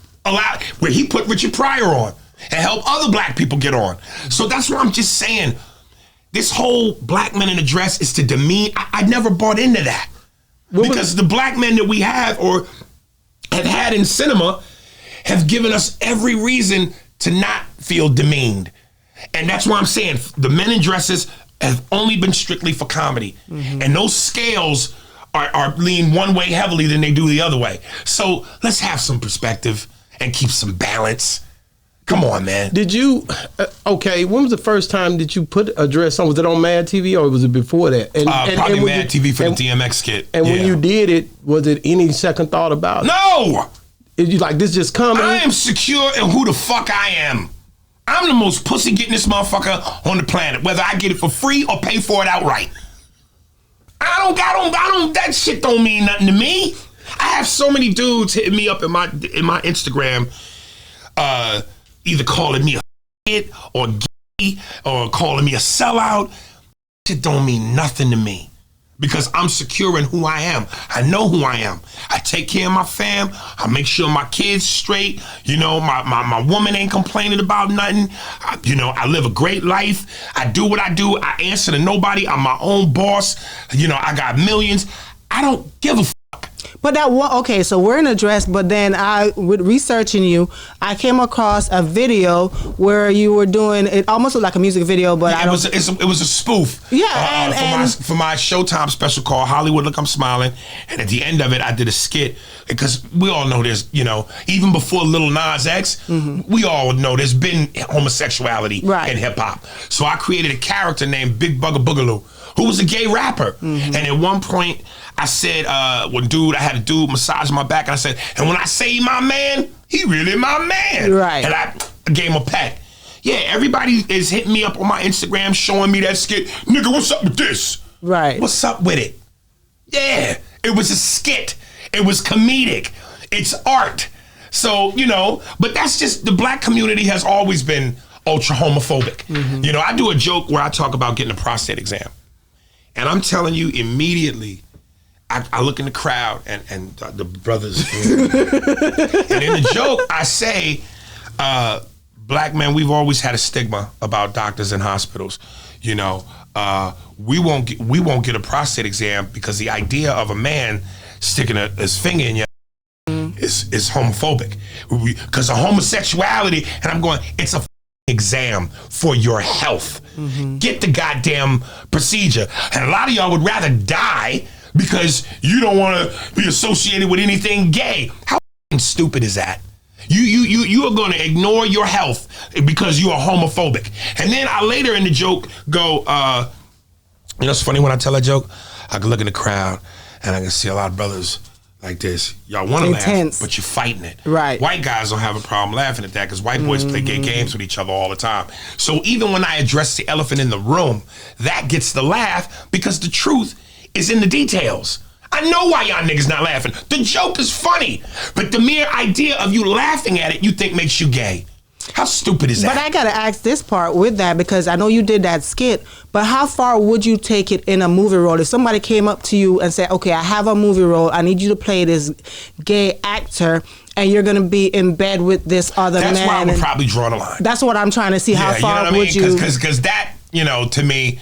where he put Richard Pryor on and help other black people get on. So that's what I'm just saying. This whole black men in a dress is to demean. I never bought into that. Because the black men that we have or have had in cinema have given us every reason to not feel demeaned. And that's why I'm saying the men in dresses have only been strictly for comedy. And those scales are lean one way heavily than they do the other way. So let's have some perspective and keep some balance. Come on, man. Did you, when was the first time that you put a dress on? Was it on Mad TV or was it before that? Probably Mad TV for the DMX skit. And when you did it, was it any second thought about it? No! Is you like, this just coming? I am secure in who the fuck I am. I'm the most pussy getting this motherfucker on the planet, whether I get it for free or pay for it outright. That shit don't mean nothing to me. I have so many dudes hitting me up in my Instagram, either calling me a shit or gay or calling me a sellout. Shit don't mean nothing to me because I'm secure in who I am. I know who I am. I take care of my fam. I make sure my kids straight. You know, my woman ain't complaining about nothing. I live a great life. I do what I do. I answer to nobody. I'm my own boss. You know, I got millions. I don't give a fuck. But okay, so we're in a dress, but then with researching you, I came across a video where you were doing, it almost looked like a music video, but it was a spoof. Yeah, for my Showtime special called Hollywood Look I'm Smiling, and at the end of it, I did a skit because we all know there's, even before Lil Nas X, we all know there's been homosexuality in hip hop. So I created a character named Big Bugga Boogaloo, who was a gay rapper, and at one point I said, I had a dude massage my back, and I said, and when I say my man, he really my man. Right. And I gave him a peck. Yeah, everybody is hitting me up on my Instagram showing me that skit. Nigga, what's up with this? Right. What's up with it? Yeah, it was a skit. It was comedic. It's art. So, but that's just, the black community has always been ultra homophobic. I do a joke where I talk about getting a prostate exam. And I'm telling you immediately, I look in the crowd and the brothers, and in the joke I say, black men, we've always had a stigma about doctors and hospitals. We won't get a prostate exam because the idea of a man sticking his finger in your is homophobic. Because of homosexuality, and I'm going, it's a exam for your health. Get the goddamn procedure. And a lot of y'all would rather die because you don't want to be associated with anything gay. How stupid is that? You are going to ignore your health because you are homophobic. And then I later in the joke go, it's funny when I tell that joke, I can look in the crowd and I can see a lot of brothers like this. Y'all want to laugh, but you're fighting it. Right. White guys don't have a problem laughing at that because white boys play gay games with each other all the time. So even when I address the elephant in the room, that gets the laugh because the truth is in the details. I know why y'all niggas not laughing. The joke is funny, but the mere idea of you laughing at it, you think makes you gay. How stupid is that? But I gotta ask this part with that because I know you did that skit, but how far would you take it in a movie role? If somebody came up to you and said, okay, I have a movie role, I need you to play this gay actor, and you're gonna be in bed with this other man. That's why I would probably draw the line. That's what I'm trying to see. How far would you? Because that, to me,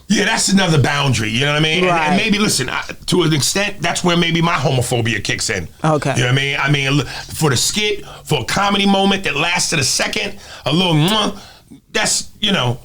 yeah, that's another boundary, you know what I mean? Right. And maybe, listen, to an extent, that's where maybe my homophobia kicks in. Okay. You know what I mean? I mean, for the skit, for a comedy moment that lasted a second, a little, that's,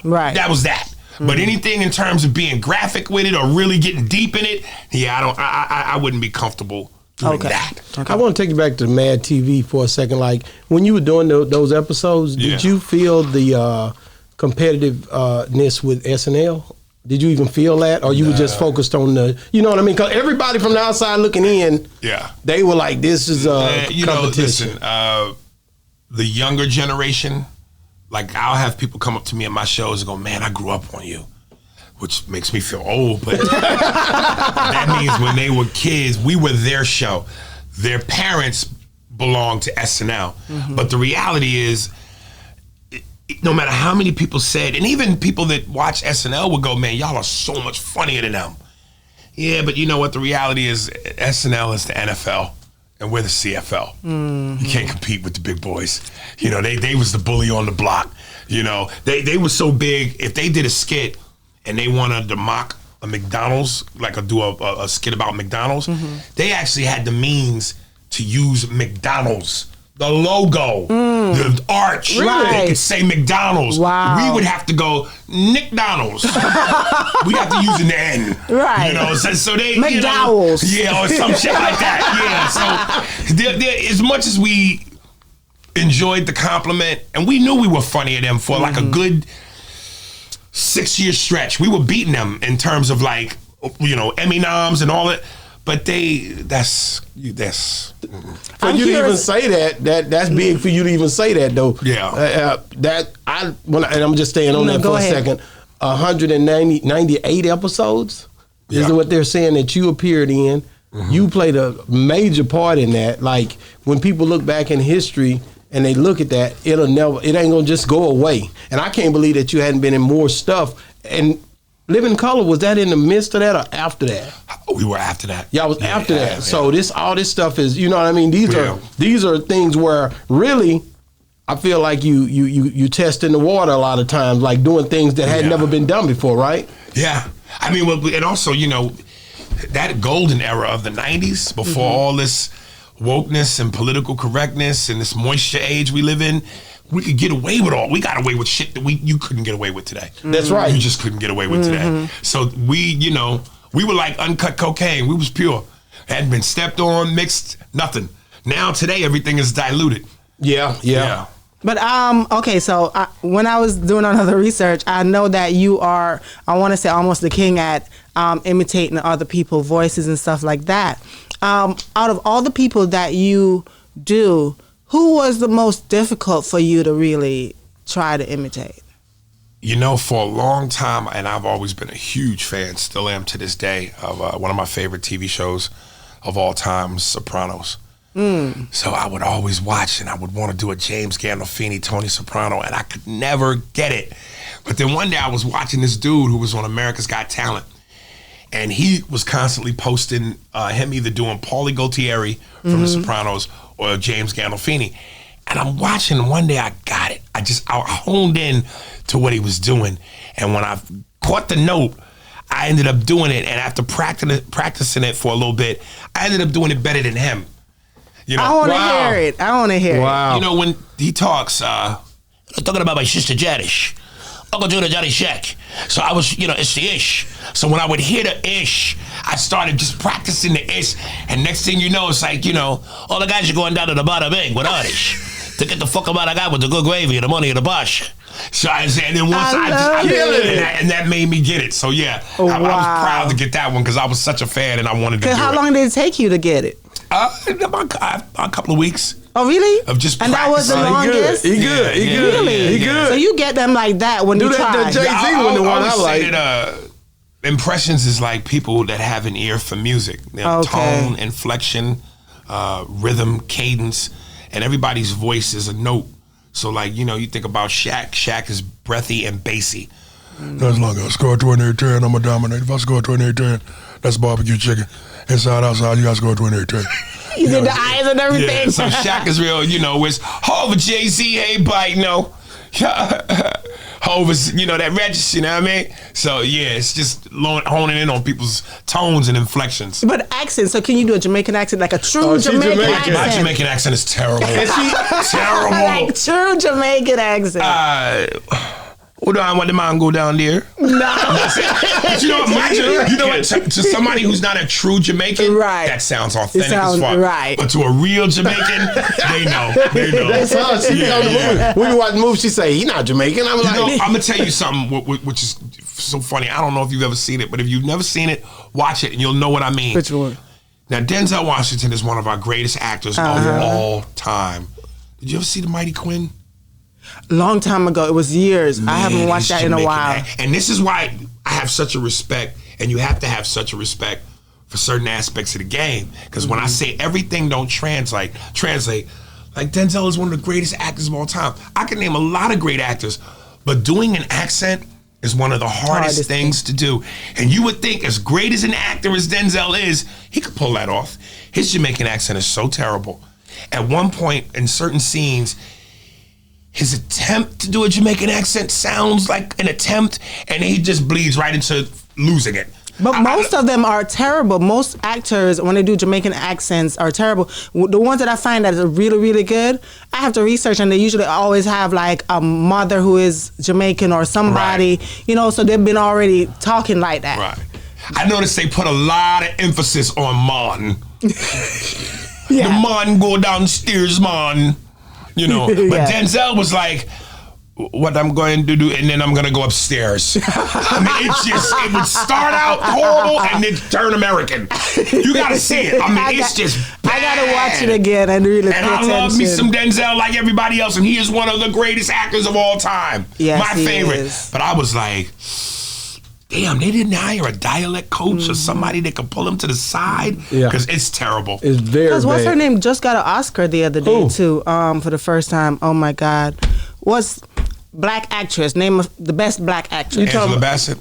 right. That was that. But anything in terms of being graphic with it or really getting deep in it, yeah, I wouldn't be comfortable doing that. Okay. I want to take you back to Mad TV for a second. Like, when you were doing those episodes, did you feel the competitiveness with SNL? Did you even feel that, or you were just focused on the, you know what I mean? Because everybody from the outside looking in, they were like, "This is a competition." Listen, the younger generation, like I'll have people come up to me at my shows and go, "Man, I grew up on you," which makes me feel old, but that means when they were kids, we were their show. Their parents belonged to SNL, but the reality is, no matter how many people said, and even people that watch SNL would go, man, y'all are so much funnier than them. Yeah, but you know what? The reality is SNL is the NFL, and we're the CFL. You can't compete with the big boys. They was the bully on the block. They were so big. If they did a skit and they wanted to mock a McDonald's, like do a skit about McDonald's, they actually had the means to use McDonald's. The logo, the arch, they could say McDonald's. Wow. We would have to go McDonald's. We'd have to use an N. Right. So they, McDowell's. or some shit like that. Yeah, so as much as we enjoyed the compliment, and we knew we were funny at them for like a good 6-year stretch. We were beating them in terms of like, Emmy noms and all that. But for you to even say that's big for you to even say that though. Yeah. And I'm just staying on that for a second. 198 episodes. This is what they're saying that you appeared in. Mm-hmm. You played a major part in that. Like when people look back in history and they look at that, it ain't gonna just go away. And I can't believe that you hadn't been in more stuff. And Living Color, was that in the midst of that or after that? We were after that. Y'all was after that. Yeah. So all this stuff is, you know what I mean? These are things where really I feel like you test in the water a lot of times, like doing things that had never been done before, right? Yeah. I mean, and also, that golden era of the 90s, before all this wokeness and political correctness and this moisture age we live in, we could get away with we got away with shit that you couldn't get away with today. That's right. You just couldn't get away with today. So we were like uncut cocaine. We was pure. Hadn't been stepped on, mixed, nothing. Now today everything is diluted. Yeah. But okay, so when I was doing another research, I know that you are, I want to say, almost the king at imitating other people's voices and stuff like that. Out of all the people that you do, who was the most difficult for you to really try to imitate? For a long time, and I've always been a huge fan, still am to this day, of one of my favorite TV shows of all time, Sopranos. So I would always watch, and I would want to do a James Gandolfini, Tony Soprano, and I could never get it. But then one day I was watching this dude who was on America's Got Talent, and he was constantly posting him either doing Paulie Gualtieri from The Sopranos or James Gandolfini. And I'm watching, and one day I got it. I honed in to what he was doing. And when I caught the note, I ended up doing it. And after practicing it for a little bit, I ended up doing it better than him. I want to hear it. I want to hear it. Wow. When he talks, talking about my sister Jadish, Uncle Judah Johnny Sheck. So I was, it's the ish. So when I would hear the ish, I started just practicing the ish. And next thing you know, it's like, all the guys are going down to the bottom egg with ish to get the fuck about a guy with the good gravy and the money and the bosh. So I said, and then once I killed it, and that made me get it. So I was proud to get that one because I was such a fan and I wanted to do it. How long did it take you to get it? About a couple of weeks. Oh, really? Of just and practicing. that was the longest? He good. Really? He good. So you get them like that when you try. Jay-Z one the one I like. That, impressions is like people that have an ear for music. Tone, inflection, rhythm, cadence, and everybody's voice is a note. So you think about Shaq. Shaq is breathy and bassy. That's like I score 28-10, I'm going to dominate. If I score 28-10, that's barbecue chicken. Inside, outside, you got to score 28-10. You did the eyes and everything. Yeah, so Shaq is real, it's Hov, Jay-Z, hey, bite, Hov is, that register, you know what I mean? So, it's just honing in on people's tones and inflections. But accent, so can you do a Jamaican accent, like a true Jamaican accent? My Jamaican accent is terrible. Terrible. Like true Jamaican accent. What do I want the man go down there? No. But you know what? To somebody who's not a true Jamaican, that sounds authentic as fuck. Right. But to a real Jamaican, they know. That's how she on the movie. When we watch the movie, she say, he not Jamaican. I'm like, I'm going to tell you something which is so funny. I don't know if you've ever seen it, but if you've never seen it, watch it and you'll know what I mean. Which one? Now, Denzel Washington is one of our greatest actors of all time. Did you ever see The Mighty Quinn? Long time ago. It was years. I haven't watched that in a while. And this is why I have such a respect, and you have to have such a respect for certain aspects of the game. Because when I say everything don't translate, like Denzel is one of the greatest actors of all time. I can name a lot of great actors, but doing an accent is one of the hardest things to do. And you would think as great as an actor as Denzel is, he could pull that off. His Jamaican accent is so terrible. At one point in certain scenes, his attempt to do a Jamaican accent sounds like an attempt, and he just bleeds right into losing it. But most of them are terrible. Most actors, when they do Jamaican accents, are terrible. The ones that I find that are really, really good, I have to research, and they usually always have like a mother who is Jamaican or somebody, so they've been already talking like that. Right. I noticed they put a lot of emphasis on man. The man go downstairs, man. But Denzel was like, what I'm going to do, and then I'm going to go upstairs. I mean, it would start out horrible and then turn American. You got to see it. I mean, it's just bad. I got to watch it again and really pay attention. And I love me some Denzel like everybody else, and he is one of the greatest actors of all time. Yes, my favorite. Is. But I was like, damn, they didn't hire a dialect coach or somebody that could pull them to the side? Yeah. Because it's terrible. It's very Because what's bad. her name just got an Oscar the other day Who? too, for the first time. Oh my God, what's black actress? Name of the best black actress. Angela Bassett.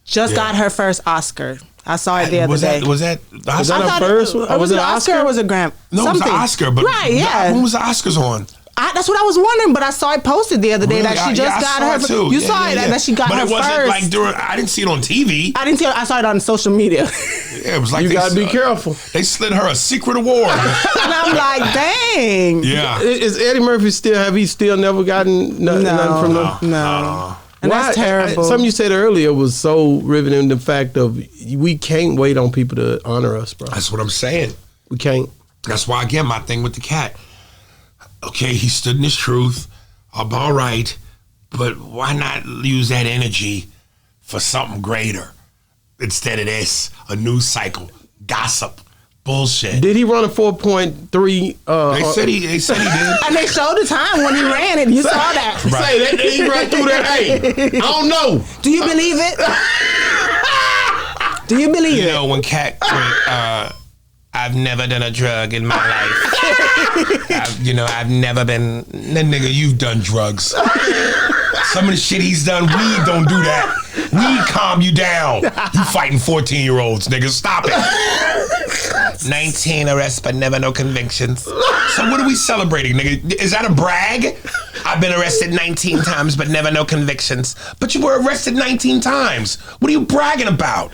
Just got her first Oscar. I saw it the other day. Was that the Oscar? Was that I her thought first one? Or was it an Oscar or was it a Gram? No, Something. it was an Oscar. But right, yeah. When was the Oscars on? That's what I was wondering, but I saw it posted the other day that she just I got saw her. it too. You saw it that she got but her it wasn't first. like during. I didn't see it on TV. I didn't see it. I saw it on social media, Yeah, it was like You gotta be careful. They slid her a secret award. and I'm like, dang. Yeah. Is Eddie Murphy still? Have he still never gotten nothing from them? No. And that's terrible. Something you said earlier was so riveting. The fact of we can't wait on people to honor us, bro. That's what I'm saying. We can't. That's why, again, my thing with the cat. Okay, he stood in his truth. I'm all right. But why not use that energy for something greater instead of this? A news cycle, gossip, bullshit. Did he run a 4.3? They said he did. And they showed the time when he ran it. You saw that. Say that he ran through that. Hey, I don't know. Do you believe it? Do you believe You it? know, when Cat went, I've never done a drug in my life. I've never been. That nigga, you've done drugs. Some of the shit he's done, weed don't do that. Weed calm you down. You fighting 14-year-olds, nigga. Stop it. 19 arrests, but never no convictions. So what are we celebrating, nigga? Is that a brag? I've been arrested 19 times, but never no convictions. But you were arrested 19 times. What are you bragging about?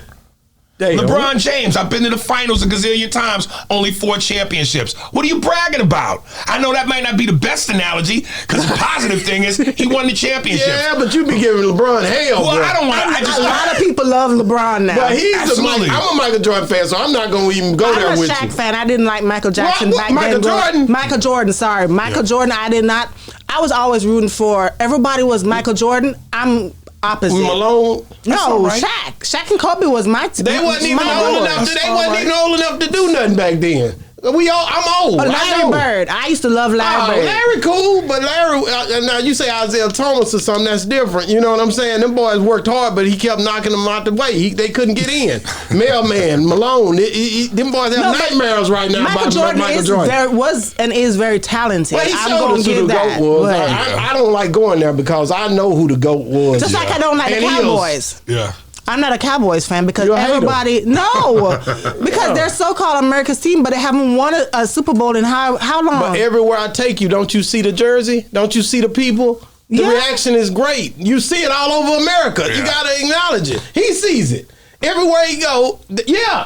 Damn. LeBron James, I've been to the finals a gazillion times, only 4 championships. What are you bragging about? I know that might not be the best analogy, because the positive thing is he won the championship. Yeah, but you be giving LeBron hell, Well, bro. I don't want to. A lot of people love LeBron now. But he's Absolutely. I'm a Michael Jordan fan, so I'm not going to even go there I'm a with Shaq you. fan. I didn't like Michael Jackson What? back Michael then. Jordan? Michael Jordan, sorry. Michael Jordan, I did not. I was always rooting for, everybody was Michael Jordan. I'm opposite. Malone. No, all right. Shaq. Shaq and Kobe was my team. They wasn't even old enough. They wasn't even old enough to do nothing back then. I'm old. I Larry know. Bird. I used to love Larry Bird. Larry cool, but Larry, now you say Isaiah Thomas or something, that's different. You know what I'm saying? Them boys worked hard, but he kept knocking them out the way. They couldn't get in. Mailman, Malone, them boys have nightmares right now Michael about Jordan Michael Jordan. was and is very talented. But he I'm showed gonna us who give the that. GOAT was. But- I don't like going there because I know who the GOAT was. Just like I don't like And the he Cowboys. Yeah. I'm not a Cowboys fan because You a hater. everybody because they're so-called America's team, but they haven't won a Super Bowl in how long? But everywhere I take you, don't you see the jersey? Don't you see the people? The Yeah. reaction is great. You see it all over America. You Yeah. got to acknowledge it. He sees it. Everywhere he go,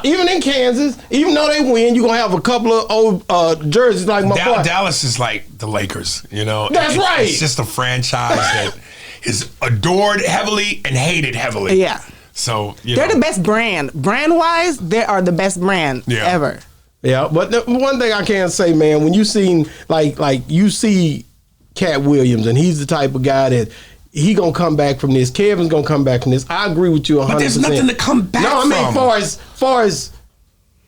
even in Kansas, even though they win, you're going to have a couple of old jerseys like my boy. Dallas is like the Lakers, you know? That's right. It's just a franchise that is adored heavily and hated heavily. Yeah. So, They're the best brand. Brand-wise, they are the best brand ever. Yeah, but the one thing I can say, man, when you seen like you see Katt Williams, and he's the type of guy that he gonna come back from this. Kevin's gonna come back from this. I agree with you 100%. But there's nothing to come back No, I mean from. far as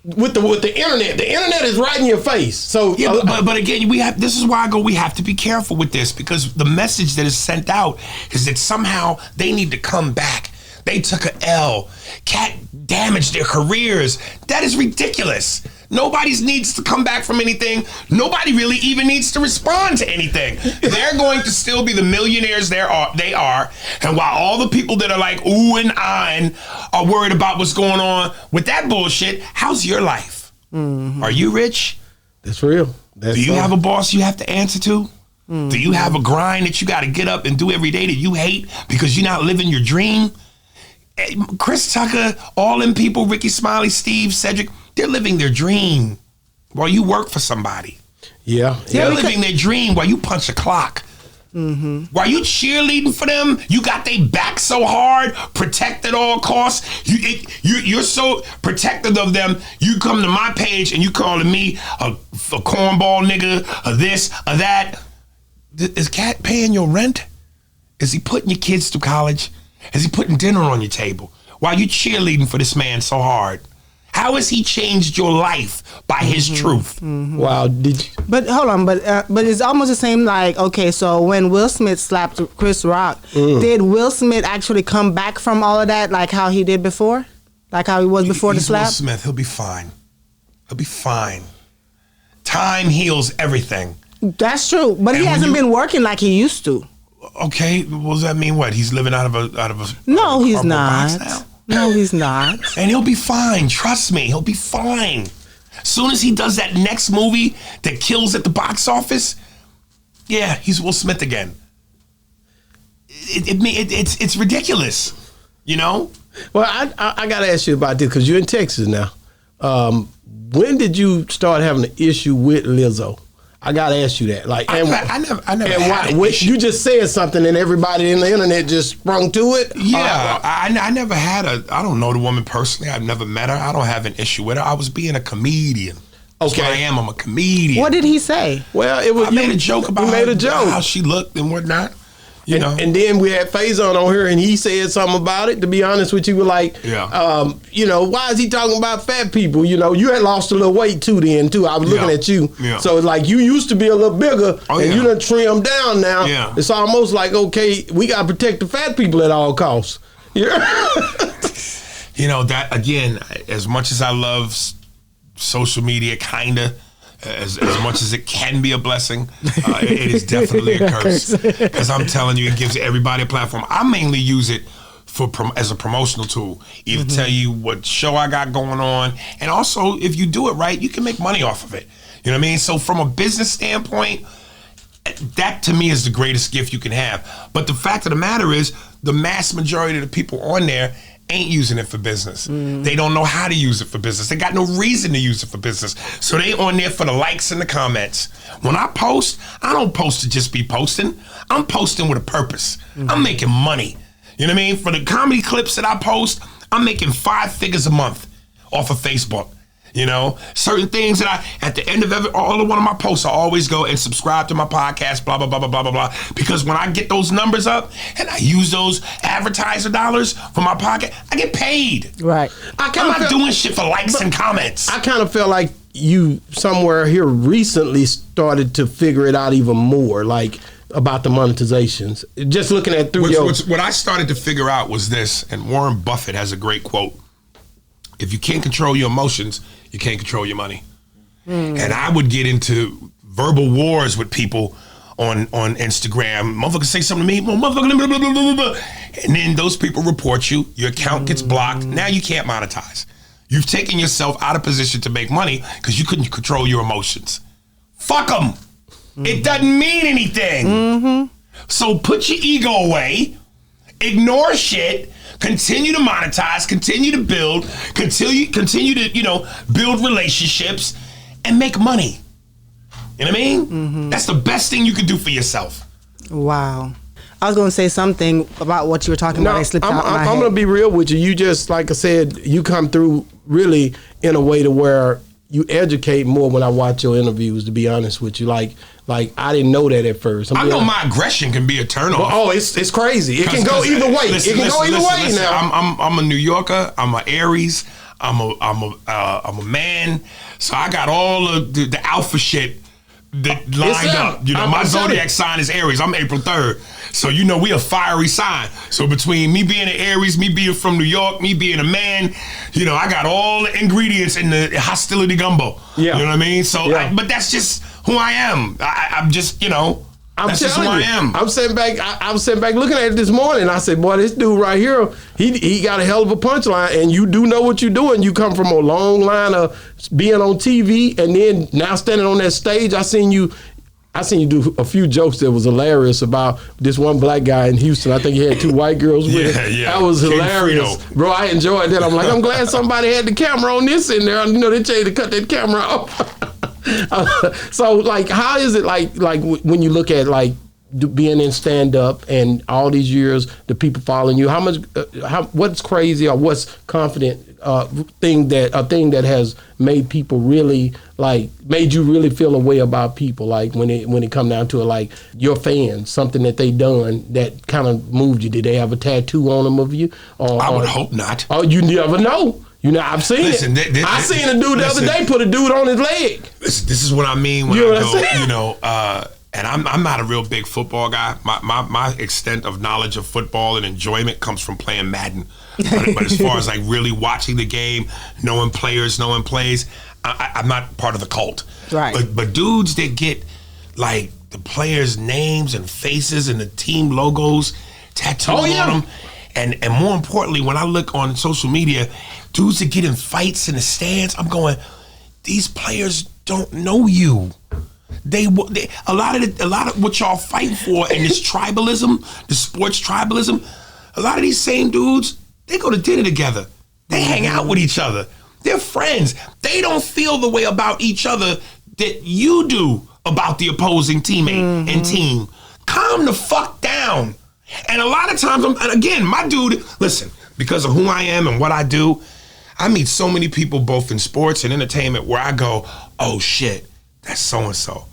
with the internet is right in your face. So Yeah, but again, this is why I go, we have to be careful with this, because the message that is sent out is that somehow they need to come back. They took a L. Cat damaged their careers. That is ridiculous. Nobody needs to come back from anything. Nobody really even needs to respond to anything. They're going to still be the millionaires they are. And while all the people that are like, ooh and ahhing are worried about what's going on with that bullshit, how's your life? Mm-hmm. Are you rich? that's real. Do you have a boss you have to answer to? Do you have a grind that you got to get up and do every day that you hate because you're not living your dream? Chris Tucker, all them people, Ricky Smiley, Steve, Cedric, they're living their dream while you work for somebody. Yeah. They're living their dream while you punch a clock. Mm-hmm. While you cheerleading for them, you got their back so hard, protect at all costs. You're so protective of them. You come to my page and you calling me a cornball nigga, or this, or that. Is Cat paying your rent? Is he putting your kids through college? Is he putting dinner on your table? While you cheerleading for this man so hard? How has he changed your life by his truth? Wow. Did you, But hold on, but it's almost the same. Like, okay, so when Will Smith slapped Chris Rock, did Will Smith actually come back from all of that, like how he did before, like how he was before the He's slap? Will Smith, he'll be fine. He'll be fine. Time heals everything. That's true, but he And when hasn't you- been working like he used to. Okay, well, does that mean what? He's living out of a No, he's cardboard box not. now? No, he's not. And he'll be fine. Trust me, he'll be fine. Soon as he does that next movie that kills at the box office, yeah, he's Will Smith again. It's ridiculous, you know? well, I got to ask you about this because you're in Texas now. When did you start having an issue with Lizzo? I got to ask you that. Like, I never had an issue. You just said something and everybody in the internet just sprung to it? Yeah, I never had I don't know the woman personally. I've never met her. I don't have an issue with her. I was being a comedian. That's Okay. what I am. I'm a comedian. What did he say? Well, it was I made a joke about you made a joke. how she looked and whatnot. You know. And then we had Faison on here, and he said something about it. To be honest with you, we're like, Yeah. you know, why is he talking about fat people? You know, you had lost a little weight too. Then too, I was looking Yeah. at you. Yeah. So it's like you used to be a little bigger, and yeah. you done trimmed down now. Yeah. It's almost like, okay, we got to protect the fat people at all costs. Yeah. You know, that again, as much as I love social media, kinda, as much as it can be a blessing, it is definitely a curse. Because I'm telling you, it gives everybody a platform. I mainly use it as a promotional tool. Either tell you what show I got going on, and also if you do it right, you can make money off of it. You know what I mean? So from a business standpoint, that to me is the greatest gift you can have. But the fact of the matter is, the mass majority of the people on there ain't using it for business. They don't know how to use it for business. They got no reason to use it for business. So they on there for the likes and the comments. When I post, I don't post to just be posting. I'm posting with a purpose. I'm making money. You know what I mean? For the comedy clips that I post, I'm making 5 figures a month off of Facebook. You know, certain things that at the end of all of one of my posts, I always go and subscribe to my podcast, blah, blah, blah, blah, blah, blah, blah. Because when I get those numbers up and I use those advertiser dollars for my podcast, I get paid. Right. I'm not doing shit for likes and comments. I kind of felt like you somewhere here recently started to figure it out even more, like about the monetizations. Just looking at through What I started to figure out was this, and Warren Buffett has a great quote. If you can't control your emotions, you can't control your money. And I would get into verbal wars with people on Instagram. Motherfuckers say something to me, well, motherfucker, blah, blah, blah, blah, blah. And then those people report you, your account gets blocked. Now you can't monetize. You've taken yourself out of position to make money because you couldn't control your emotions. Fuck them. It doesn't mean anything. So put your ego away, ignore shit, continue to monetize, continue to build, continue to, build relationships and make money. You know what I mean? That's the best thing you can do for yourself. Wow. I was going to say something about what you were talking about. It slipped out my head. I'm going to be real with you. You just, like I said, you come through really in a way to where you educate more when I watch your interviews, to be honest with you. Like I didn't know that at first. I know my aggression can be a turnoff. Oh, it's crazy. It can go either way. It can go either way now. I'm a New Yorker. I'm an Aries. I'm a man. So I got all of the alpha shit that lined up. My zodiac sign is Aries. I'm April 3rd. So we a fiery sign. So between me being an Aries, me being from New York, me being a man, I got all the ingredients in the hostility gumbo. Yeah. You know what I mean? So, yeah. But that's just who I am. I'm just, that's just who I am. I'm sitting back. I was sitting back looking at it this morning. I said, "Boy, this dude right here, he got a hell of a punchline, and you do know what you're doing. You come from a long line of being on TV, and then now standing on that stage. I seen you do a few jokes that was hilarious about this one black guy in Houston. I think he had 2 white girls with him. Yeah. That was King hilarious. Frito. Bro, I enjoyed that. I'm like, I'm glad somebody had the camera on this in there. They tell you to cut that camera off. So, like, how is it like when you look at being in stand up and all these years, the people following you? How much? What's crazy or what's confident thing that has made people really made you really feel a way about people? Like when it come down to it, like your fans, something that they done that kind of moved you. Did they have a tattoo on them of you? I would hope not. Oh, you never know. You know, I've seen it. I seen a dude the other day put a dude on his leg. This is what I mean when I go, you know, and I'm not a real big football guy. My extent of knowledge of football and enjoyment comes from playing Madden. But as far as like really watching the game, knowing players, knowing plays, I'm not part of the cult. Right. But dudes that get like the players' names and faces and the team logos tattooed on them. And more importantly, when I look on social media, dudes that get in fights in the stands, I'm going, these players don't know you. A lot of what y'all fighting for in this tribalism, the sports tribalism, a lot of these same dudes, they go to dinner together. They hang out with each other. They're friends. They don't feel the way about each other that you do about the opposing teammate and team. Calm the fuck down. And a lot of times, and again, my dude, listen, because of who I am and what I do, I meet so many people both in sports and entertainment where I go, oh shit, that's so-and-so.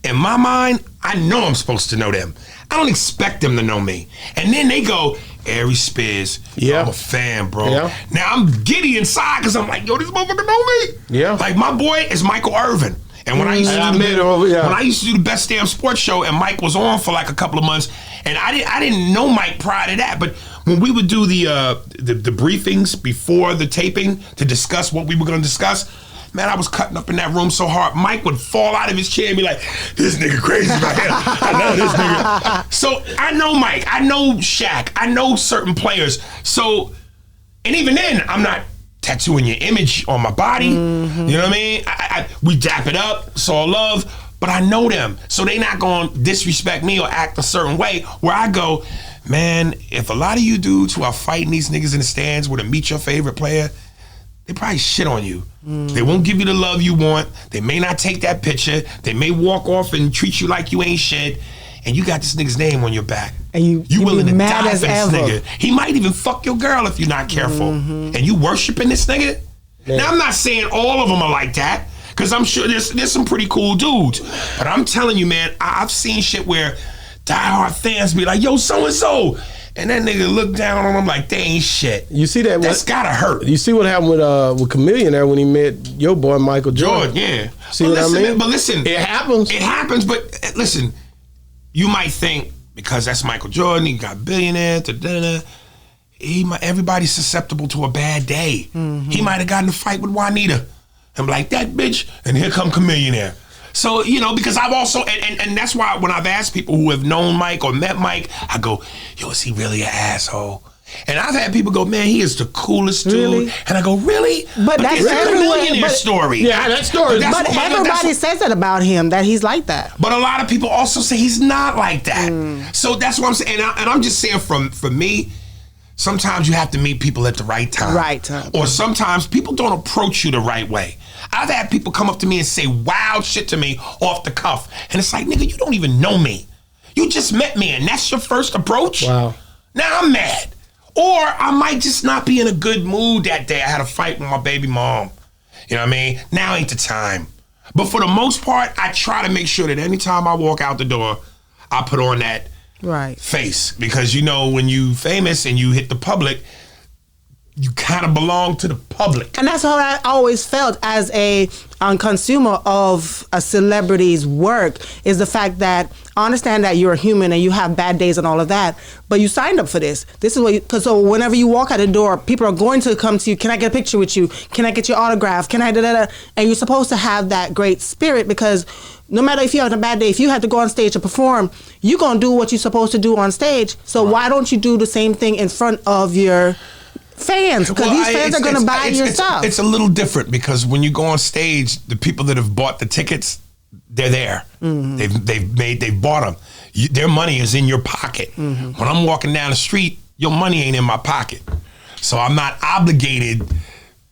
In my mind, I know I'm supposed to know them. I don't expect them to know me. And then they go, Aries Spears, I'm a fan, bro. Yeah. Now I'm giddy inside because I'm like, yo, this motherfucker know me. Yeah. Like my boy is Michael Irvin. And when I used to do the Best Damn Sports Show, and Mike was on for like a couple of months, and I didn't know Mike prior to that, but when we would do the briefings before the taping to discuss what we were going to discuss, man, I was cutting up in that room so hard. Mike would fall out of his chair and be like, this nigga crazy right here. I love this nigga. So I know Mike. I know Shaq. I know certain players. So, and even then, I'm not tattooing your image on my body. You know what I mean? We dap it up, so I love, but I know them. So they not going to disrespect me or act a certain way where I go, man, if a lot of you dudes who are fighting these niggas in the stands were to meet your favorite player, they probably shit on you. They won't give you the love you want. They may not take that picture. They may walk off and treat you like you ain't shit. And you got this nigga's name on your back. And you willing to die for this nigga. He might even fuck your girl if you're not careful. And you worshiping this nigga? Yeah. Now, I'm not saying all of them are like that, because I'm sure there's some pretty cool dudes. But I'm telling you, man, I've seen shit where diehard fans be like, yo, so-and-so. And that nigga look down on them like they ain't shit. You see that? That's gotta hurt. You see what happened with Chameleon there when he met your boy Michael Jordan? Yeah. See what I mean? But listen. It happens. It happens, but listen, you might think, because that's Michael Jordan, he got billionaire, everybody's susceptible to a bad day. He might have gotten in a fight with Juanita. I'm like, that bitch, and here come Chameleon. So, you know, because I've also, and that's why when I've asked people who have known Mike or met Mike, I go, yo, is he really an asshole? And I've had people go, man, he is the coolest dude. And I go, really? But that's a millionaire story. Yeah, that story. But everybody says that about him, that he's like that. But a lot of people also say he's not like that. So that's what I'm saying. And I'm just saying for me, sometimes you have to meet people at the right time. Right time. Or sometimes people don't approach you the right way. I've had people come up to me and say wild shit to me off the cuff. And it's like, nigga, you don't even know me. You just met me and that's your first approach? Wow. Now I'm mad. Or I might just not be in a good mood that day. I had a fight with my baby mom. You know what I mean? Now ain't the time. But for the most part, I try to make sure that anytime I walk out the door, I put on that face. Because you know, when you famous and you hit the public, you kind of belong to the public. And that's how I always felt as a consumer of a celebrity's work, is the fact that I understand that you're a human and you have bad days and all of that, but you signed up for this. This is what because so whenever you walk out the door, people are going to come to you. Can I get a picture with you? Can I get your autograph? Can I da-da-da? And you're supposed to have that great spirit, because no matter if you're having a bad day, if you have to go on stage to perform, you're going to do what you're supposed to do on stage. So why don't you do the same thing in front of your fans? Because these fans are going to buy your stuff. It's a little different, because when you go on stage, the people that have bought the tickets, they're there. They've bought them. Their money is in your pocket. When I'm walking down the street, your money ain't in my pocket. So I'm not obligated,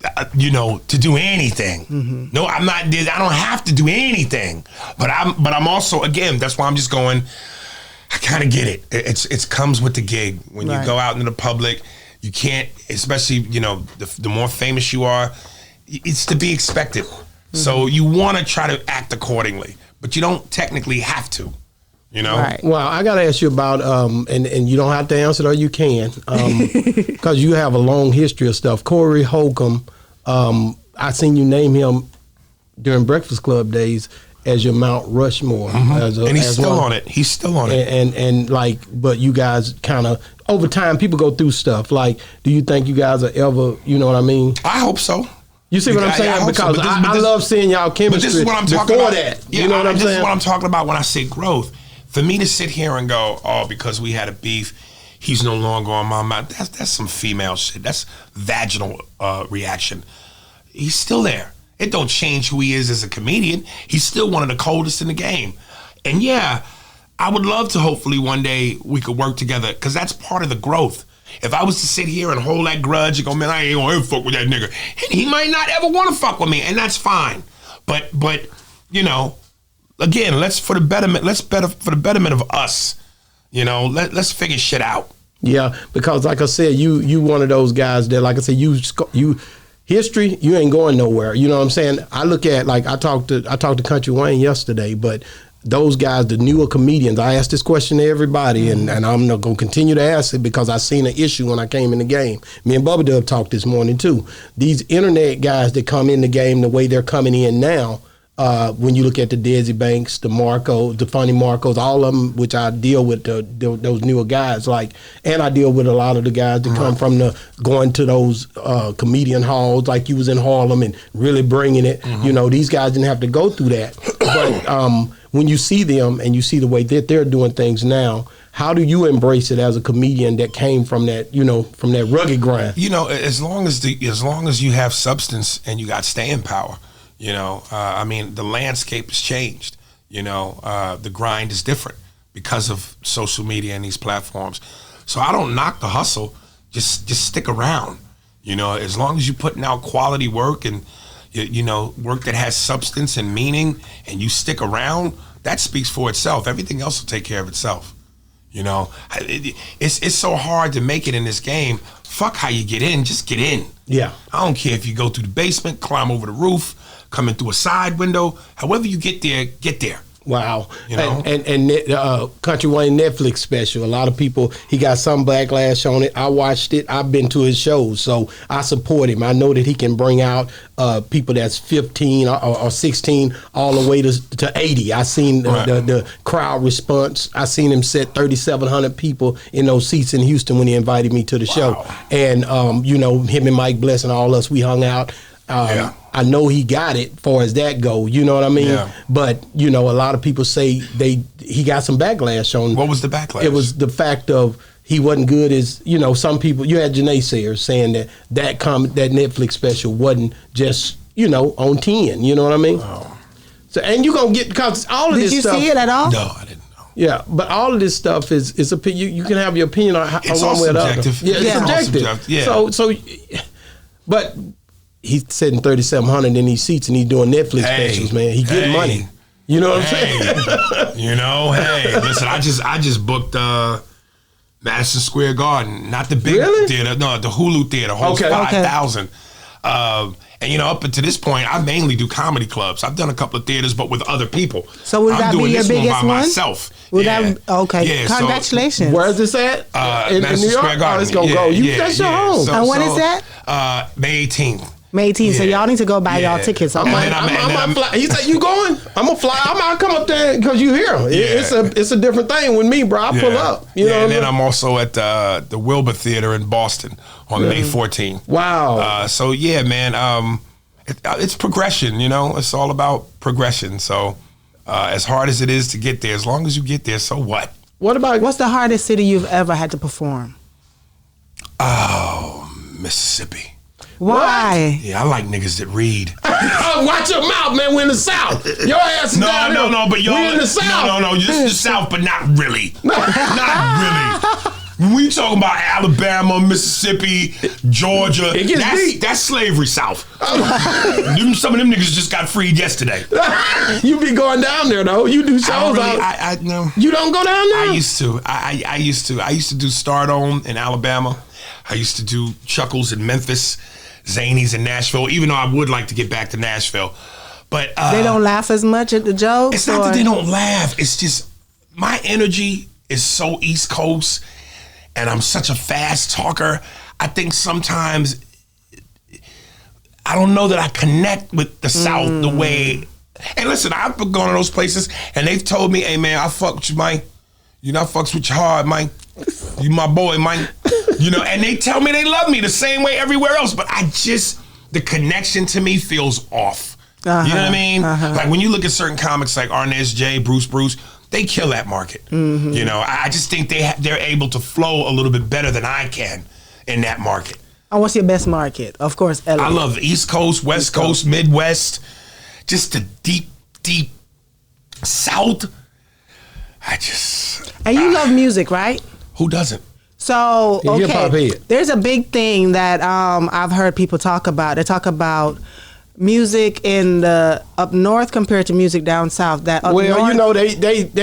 to do anything. No, I'm not. I don't have to do anything. But I'm also, again, that's why I'm just going, I kind of get it. It comes with the gig. When you go out into the public, you can't, especially, the more famous you are, it's to be expected. So you want to try to act accordingly, but you don't technically have to. You know? Right. Well, I got to ask you about, and you don't have to answer it or you can, because you have a long history of stuff. Corey Holcomb, I seen you name him during Breakfast Club days as your Mount Rushmore. And he's still on it. He's still on it. And like, but you guys kind of, over time, people go through stuff. Like, do you think you guys are ever, you know what I mean? I hope so. You see what I'm saying? I Because so. I love seeing y'all chemistry. But this is what I'm talking before about. That. Yeah, You know what I'm this saying? is what I'm talking about when I say growth. For me to sit here and go, oh, because we had a beef, he's no longer on my mind. That's some female shit. That's vaginal reaction. He's still there. It don't change who he is as a comedian. He's still one of the coldest in the game. And yeah, I would love to hopefully one day we could work together, because that's part of the growth. If I was to sit here and hold that grudge and go, man, I ain't gonna ever fuck with that nigga, and he might not ever want to fuck with me, and that's fine. But you know, again, for the betterment of us. You know, let's figure shit out. Yeah, because like I said, you one of those guys that, like I said, you history, you ain't going nowhere. You know what I'm saying? I look at, like, I talked to Country Wayne yesterday, but those guys, the newer comedians, I asked this question to everybody, and I'm not going to continue to ask it because I seen an issue when I came in the game. Me and Bubba Dub talked this morning too. These internet guys that come in the game the way they're coming in now, when you look at the Desi Banks, the Marco, the Funny Marcos, all of them, which I deal with those newer guys, like, and I deal with a lot of the guys that come from going to those comedian halls, like you was in Harlem and really bringing it. You know, these guys didn't have to go through that. But when you see them and you see the way that they're doing things now, how do you embrace it as a comedian that came from that, you know, from that rugged grind? You know, as long as you have substance and you got staying power. You know, I mean, the landscape has changed. You know, the grind is different because of social media and these platforms. So I don't knock the hustle. Just stick around. You know, as long as you're putting out quality work and, you know, work that has substance and meaning, and you stick around, that speaks for itself. Everything else will take care of itself. You know, it's so hard to make it in this game. Fuck how you get in, just get in. Yeah. I don't care if you go through the basement, climb over the roof, come in through a side window. However you get there, get there. Wow. You know? And Country Wayne Netflix special, a lot of people, he got some backlash on it. I watched it. I've been to his shows, so I support him. I know that he can bring out people that's 15 or 16 all the way to 80. I seen the crowd response. I seen him set 3,700 people in those seats in Houston when he invited me to the show. And, you know, him and Mike Bless and all us, we hung out. I know he got it far as that go, you know what I mean? Yeah. But, you know, a lot of people say he got some backlash on. What was the backlash? It was the fact of he wasn't good as, you know, some people, you had Janae Sayers saying that Netflix special wasn't just, you know, on 10, you know what I mean? Oh. So, and you're going to get, because all of this stuff. Did you see it at all? No, I didn't know. Yeah, but all of this stuff is you can have your opinion on It's one all way or the other. subjective. Yeah, it's All subjective. Yeah. So, but he's sitting 3,700 in these seats and he's doing Netflix specials, man. He getting money. You know what I'm saying? You know, listen, I just booked Madison Square Garden, not the big theater, no, the Hulu theater, holds 5,000. And you know, up until this point, I mainly do comedy clubs. I've done a couple of theaters, but with other people. So would that be your biggest one? Myself. Okay. Congratulations. So, where is this at? In New York? Square Garden. Oh, it's gonna go. That's your home. And when is that? May 18th. May 18th. So y'all need to go buy y'all tickets. Okay. I'm fly. He said, "You going? I'm gonna fly. I'm gonna come up there because you here. It's a different thing with me, bro. I pull up. You know. And then I'm also at the Wilbur Theater in Boston on May 14th. Wow. So yeah, man. It's progression. You know, it's all about progression. So as hard as it is to get there, as long as you get there, so what? What's the hardest city you've ever had to perform? Oh, Mississippi. Why? Yeah, I like niggas that read. Watch your mouth, man. We're in the South. Your ass is down there. No, but y'all. We're in the South. No, this is the South, but not really. Not really. When we talking about Alabama, Mississippi, Georgia, it gets deep. That's slavery South. Some of them niggas just got freed yesterday. You be going down there though. You do shows. No. You don't go down there. I used to. I used to do Stardome in Alabama. I used to do Chuckles in Memphis. Zanies in Nashville, even though I would like to get back to Nashville. But they don't laugh as much at the jokes? It's not that they don't laugh. It's just my energy is so East Coast, and I'm such a fast talker. I think sometimes I don't know that I connect with the South the way. And listen, I've been going to those places, and they've told me, "Hey man, I fuck with you, man. You know, I fucks with you hard, man. You my boy, man." You know, and they tell me they love me the same way everywhere else, but the connection to me feels off. You know what I mean? Like when you look at certain comics like Arnez J, Bruce, they kill that market. You know, I just think they're able to flow a little bit better than I can in that market. And what's your best market? Of course, LA. I love East Coast, West Coast, Midwest, just the deep South. And you love music, right? Who doesn't? So, Hip-hop okay, head. there's a big thing that I've heard people talk about. They talk about music in the up north compared to music down south. That up Well, north, you know, they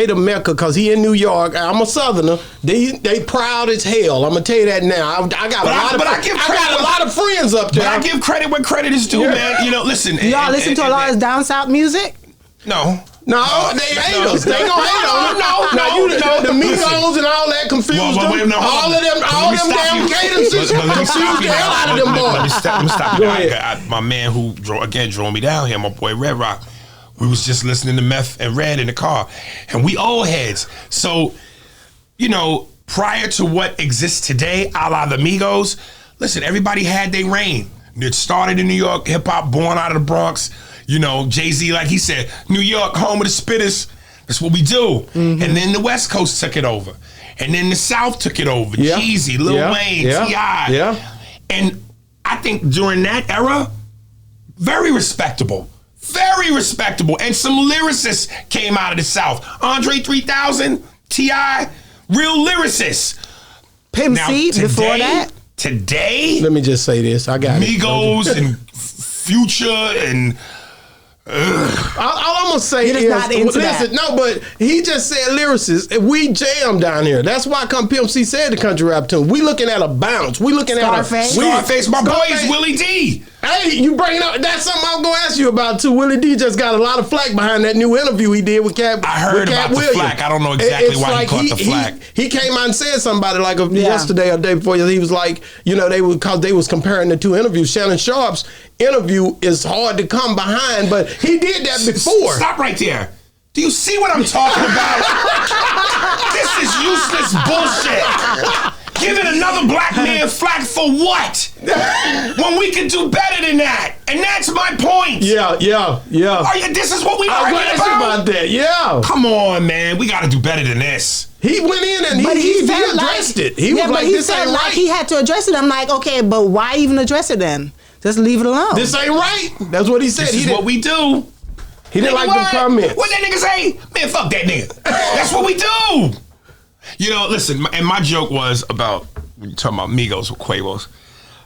the Mecca, because he in New York. I'm a Southerner. They proud as hell. I'm gonna tell you that now. I got a lot of friends up there. But I give credit where credit is due, man. You know, listen. y'all listen to a lot of down south music? No. No, they hate us. They gonna hate on us. The Migos and all that confused them. All them damn cadences confused the hell out of them boys. Let me stop Go you. ahead. My man who drove me down here, my boy Red Rock, we was just listening to Meth and Red in the car, and we old heads. So, you know, prior to what exists today, a la the Migos, listen, everybody had their reign. It started in New York, hip hop born out of the Bronx. You know, Jay-Z, like he said, New York, home of the spitters. That's what we do. And then the West Coast took it over. And then the South took it over. Jeezy, Lil Wayne, T.I. Yeah. And I think during that era, very respectable. Very respectable. And some lyricists came out of the South. Andre 3000, T.I., real lyricists. Pimp C before that? Today, Let me just say this. I got Migos and Future and... All I'm gonna say You're just is, not into listen, that. no, but he just said lyricists. We jam down here. That's why come Pimp C said the country rap tune. We looking at a bounce. We looking Scarface. at a Scarface. My boy is Willie D. Hey, you bringing up? That's something I'm gonna ask you about too. Willie D just got a lot of flack behind that new interview he did with Katt. I heard about the flack. I don't know exactly why he caught the flack. He came out and said something about it yesterday or the day before. He was like, you know, they was comparing the two interviews. Shannon Sharp's interview is hard to come behind, but he did that before. Stop right there. Do you see what I'm talking about? This is useless bullshit. Giving another black man flack for what? When we can do better than that. And that's my point. Yeah. This is what we I was arguing gonna ask you about that. Yeah. Come on, man. We got to do better than this. He went in and he addressed it. He was like, this ain't right. He had to address it. I'm like, okay, but why even address it then? Just leave it alone. This ain't right. That's what he said. This is what we do. He didn't like the comments. What that nigga say? Man, fuck that nigga. That's what we do. You know, listen, and my joke was about, when you're talking about Migos with Quavos,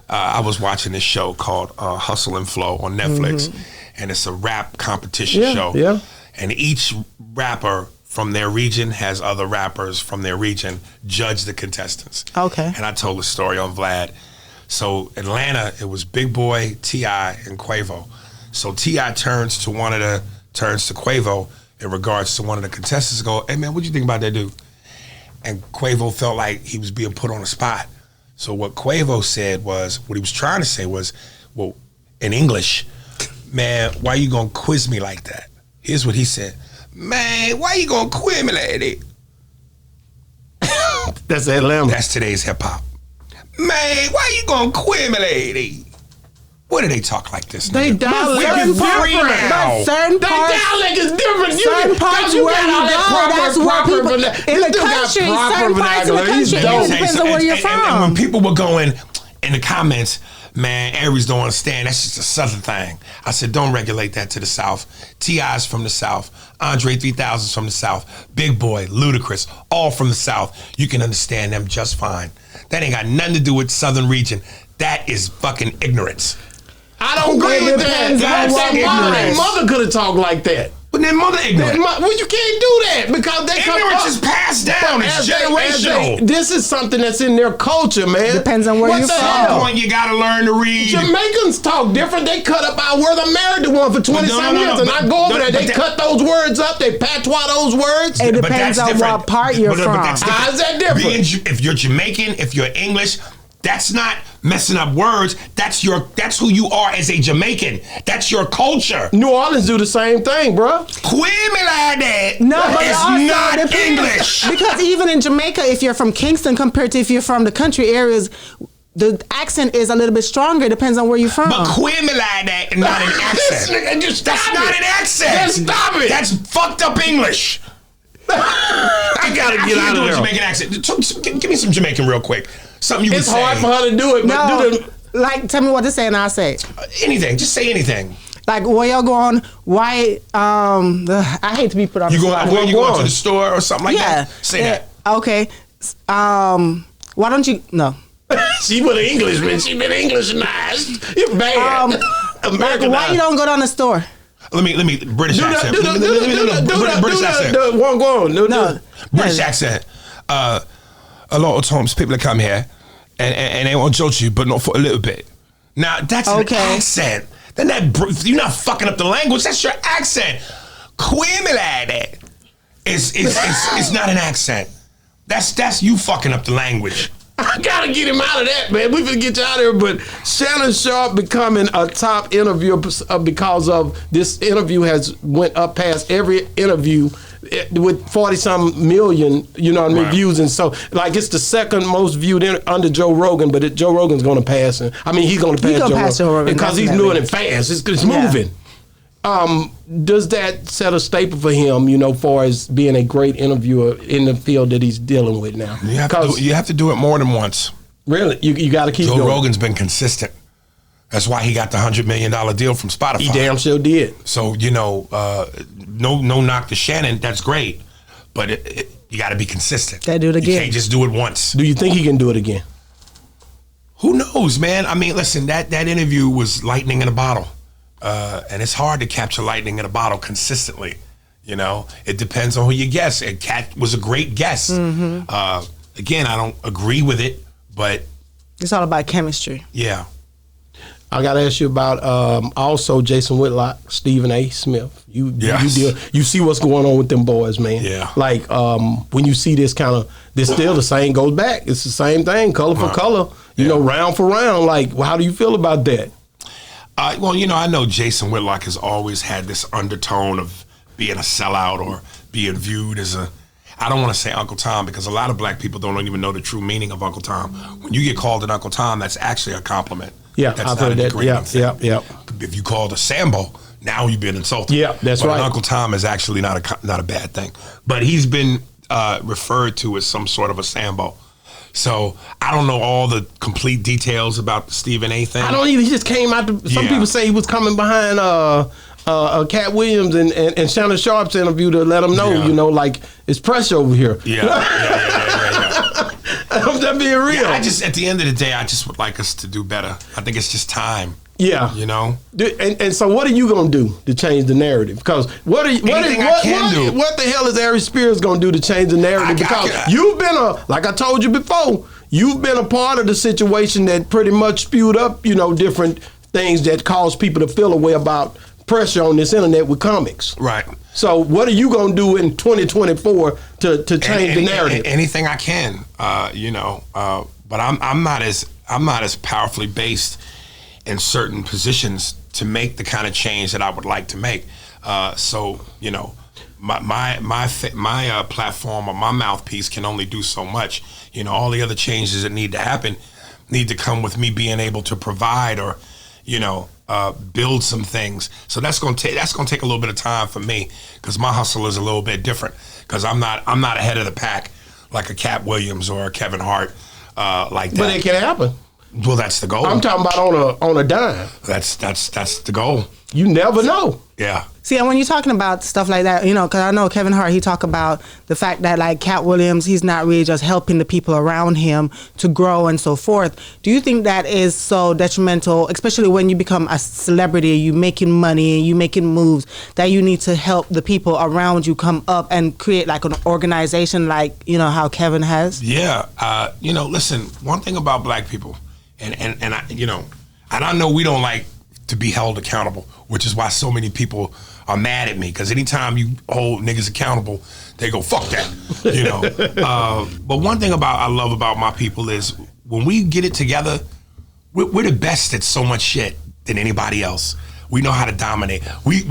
I was watching this show called Hustle and Flow on Netflix, and it's a rap competition show. Yeah. And each rapper from their region has other rappers from their region judge the contestants. Okay. And I told the story on Vlad. So Atlanta, it was Big Boy, T.I., and Quavo. So T.I. turns to Quavo in regards to one of the contestants and go, hey man, what you think about that dude? And Quavo felt like he was being put on the spot. So what Quavo said was, what he was trying to say was, well, in English, man, why you gonna quiz me like that? Here's what he said. Man, why you gonna quiz me like that? That's Atlanta. That's today's hip hop. Man, why you gonna quiz me like that? What do they talk like this? They dialect is different. But certain parts, dialect is different. Certain parts where you go, that's where people in the country. Certain parts of the country. It depends on where you're from. And when people were going in the comments, man, Aries don't understand. That's just a Southern thing. I said, don't regulate that to the South. T.I.'s from the South. Andre 3000's from the South. Big Boy, Ludacris, all from the South. You can understand them just fine. That ain't got nothing to do with Southern region. That is fucking ignorance. I don't agree with that. Their mother could have talked like that. But their mother ignorant. Well, you can't do that because they Ignorance is passed down. It's generational. This is something that's in their culture, man. Depends on where you're from. At some point, you gotta learn to read. Jamaicans talk different. They cut up our word. I'm married to one for 20-some years, and I go over there. They cut those words up. They patois those words. It depends on what part you're from. How's that different? If you're Jamaican, if you're English, that's not messing up words. That's who you are as a Jamaican. That's your culture. New Orleans do the same thing, bro. Quit me like that. No, but it's not English. Because even in Jamaica, if you're from Kingston compared to if you're from the country areas, the accent is a little bit stronger. It depends on where you're from. But quit me like that and not an accent. That's not an accent. Just stop it. That's fucked up English. I gotta get out of there. there. Jamaican accent. Give me some Jamaican real quick. Something you would say. It's hard for her to do it, but like, tell me what to say and I'll say it. Anything. Just say anything. Like, where y'all going? Why? I hate to be put on the spot. Where you going to the store or something like that? Say that. Okay. Why don't you? No. She was an Englishman. She been Englishized. You're bad. Like, why you don't go down the store? Let me British accent. British accent. No. British accent. A lot of times people come here and they won't judge you, but not for a little bit. Now that's an accent. Then you're not fucking up the language. That's your accent. Quimilade is not an accent. That's you fucking up the language. I gotta get him out of that, man. We finna get you out of here, but Shannon Sharpe becoming a top interviewer because of this interview has went up past every interview with 40-some million, views, and so like it's the second most viewed under Joe Rogan, but Joe Rogan's gonna pass him. I mean, he's gonna pass Joe Rogan because he's doing it fast. It's moving. Does that set a staple for him, far as being a great interviewer in the field that he's dealing with now? You have to do it more than once. Really? You got to keep Joe going. Rogan's been consistent. That's why he got the $100 million deal from Spotify. He damn sure did. So, no knock to Shannon. That's great. But you got to be consistent. Got to do it again. You can't just do it once. Do you think he can do it again? Who knows, man? I mean, listen, that interview was lightning in a bottle. And it's hard to capture lightning in a bottle consistently. It depends on who you guess. And Katt was a great guess. Mm-hmm. Again, I don't agree with it, but it's all about chemistry. Yeah. I got to ask you about also Jason Whitlock, Stephen A. Smith. You see what's going on with them boys, man. Yeah. Like when you see this still the same goes back. It's the same thing, color for color. Round for round. Like, how do you feel about that? I know Jason Whitlock has always had this undertone of being a sellout or being viewed as I don't want to say Uncle Tom because a lot of black people don't even know the true meaning of Uncle Tom. When you get called an Uncle Tom, that's actually a compliment. Yeah, that's I've heard that. Yeah. If you called a Sambo, now you've been insulted. Yeah, that's right. Uncle Tom is actually not a bad thing. But he's been referred to as some sort of a Sambo. So I don't know all the complete details about the Stephen A. thing. I don't either. He just came out. Some people say he was coming behind Katt Williams and Shannon Sharpe's interview to let them know, like it's pressure over here. Yeah. I'm just being real. Yeah, at the end of the day, I just would like us to do better. I think it's just time. Yeah. And so what are you going to do to change the narrative? Because what the hell is Aries Spears going to do to change the narrative? Because you've been like I told you before, you've been a part of the situation that pretty much spewed up, different things that cause people to feel a way about pressure on this internet with comics. Right. So what are you going to do in 2024 to change the narrative? Anything I can, but I'm not as powerfully based in certain positions to make the kind of change that I would like to make. My platform or my mouthpiece can only do so much. All the other changes that need to happen need to come with me being able to provide or, build some things. So that's gonna take a little bit of time for me because my hustle is a little bit different because I'm not ahead of the pack like a Katt Williams or a Kevin Hart like that. But it can happen. Well, that's the goal. I'm talking about on a dime. That's the goal. You never know. Yeah. See, and when you're talking about stuff like that, you know, because I know Kevin Hart, he talk about the fact that like Katt Williams, he's not really just helping the people around him to grow and so forth. Do you think that is so detrimental, especially when you become a celebrity, you making money, you making moves, that you need to help the people around you come up and create like an organization like, you know, how Kevin has? Yeah. You know, listen, one thing about black people, and I, you know, and I know we don't like to be held accountable, which is why so many people are mad at me, because anytime you hold niggas accountable, they go, fuck that, you know. But one thing I love about my people is when we get it together, we're the best at so much shit than anybody else. We know how to dominate. We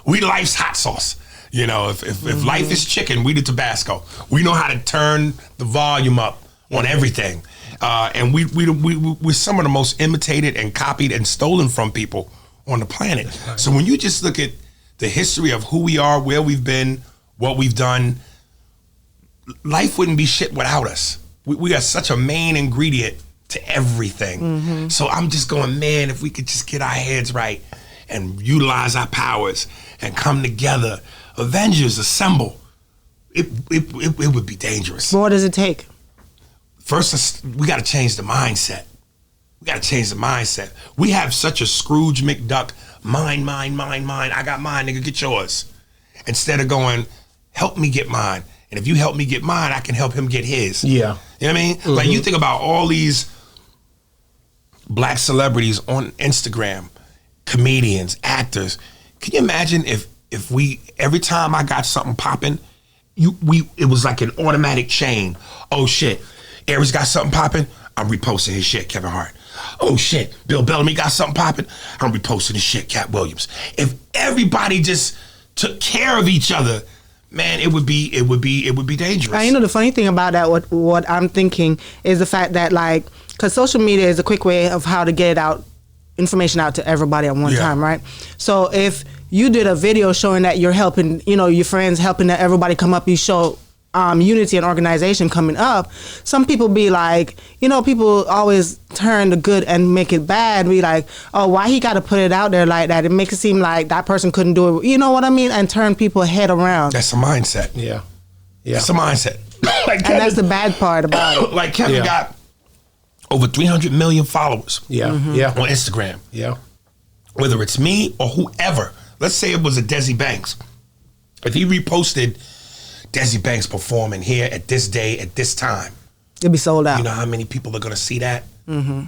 life's hot sauce. You know, if life is chicken, we the Tabasco. We know how to turn the volume up on everything. And we're some of the most imitated and copied and stolen from people on the planet. Right. So when you just look at the history of who we are, where we've been, what we've done, life wouldn't be shit without us. We are such a main ingredient to everything. Mm-hmm. So I'm just going, man, if we could just get our heads right and utilize our powers and come together, Avengers assemble, it would be dangerous. But what does it take? First, we got to change the mindset. We have such a Scrooge McDuck, mine. I got mine, nigga, get yours. Instead of going, help me get mine. And if you help me get mine, I can help him get his. Yeah. You know what I mean? Mm-hmm. Like, you think about all these black celebrities on Instagram, comedians, actors. Can you imagine if we, every time I got something popping, it was like an automatic chain. Oh, shit. Aries got something popping, I'm reposting his shit, Kevin Hart. Oh shit, Bill Bellamy got something popping, I'm reposting his shit, Katt Williams. If everybody just took care of each other, man, it would be dangerous. You know, the funny thing about that, what I'm thinking is the fact that, like, because social media is a quick way of how to get information out to everybody at one time, right? So if you did a video showing that you're helping, you know, your friends helping everybody come up, you show unity and organization coming up, some people be like, you know, people always turn the good and make it bad, be like, oh, why he got to put it out there like that? It makes it seem like that person couldn't do it. You know what I mean? And turn people's head around. That's a mindset. Yeah. That's a mindset. Like Kevin, and that's the bad part about it. Like Kevin got over 300 million followers on Instagram. Yeah. Whether it's me or whoever. Let's say it was a Desi Banks. If he reposted Desi Banks performing here at this day, at this time, it'll be sold out. You know how many people are going to see that? Mm-hmm.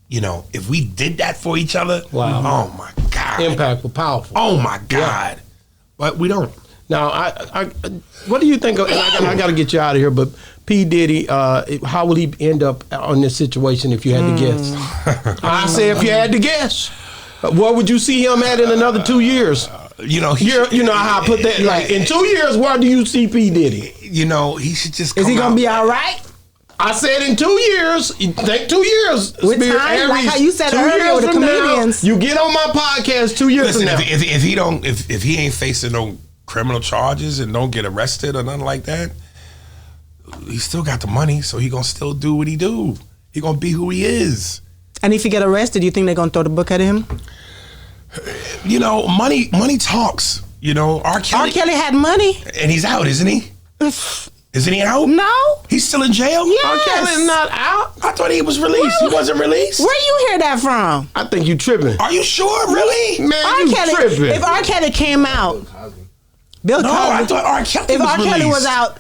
You know, if we did that for each other, wow. Oh my God. Impactful, powerful. Oh my God. Yeah. But we don't. Now, I what do you think of, and I got to get you out of here, but P. Diddy, how will he end up on this situation if you had to guess? I say if you had to guess. What would you see him at in another 2 years? You know how I put that. Like in 2 years, where do you see P. Diddy? You know, he should just. Is he gonna be all right? I said in 2 years. Take 2 years. With time, Aries, like how you said earlier with the comedians. Now, you get on my podcast 2 years from now. If he ain't facing no criminal charges and don't get arrested or nothing like that, he still got the money, so he gonna still do what he do. He gonna be who he is. And if he get arrested, you think they're gonna throw the book at him? You know, money talks. You know, R. Kelly had money, and he's out, isn't he? Isn't he out? No, he's still in jail. Yes. R. Kelly's not out. I thought he was released. He wasn't released. Where you hear that from? I think you tripping. Are you sure? Really, man? R. You Kelly, tripping? If R. Kelly came out, Bill Cosby. I thought R. Kelly was released. Kelly was out.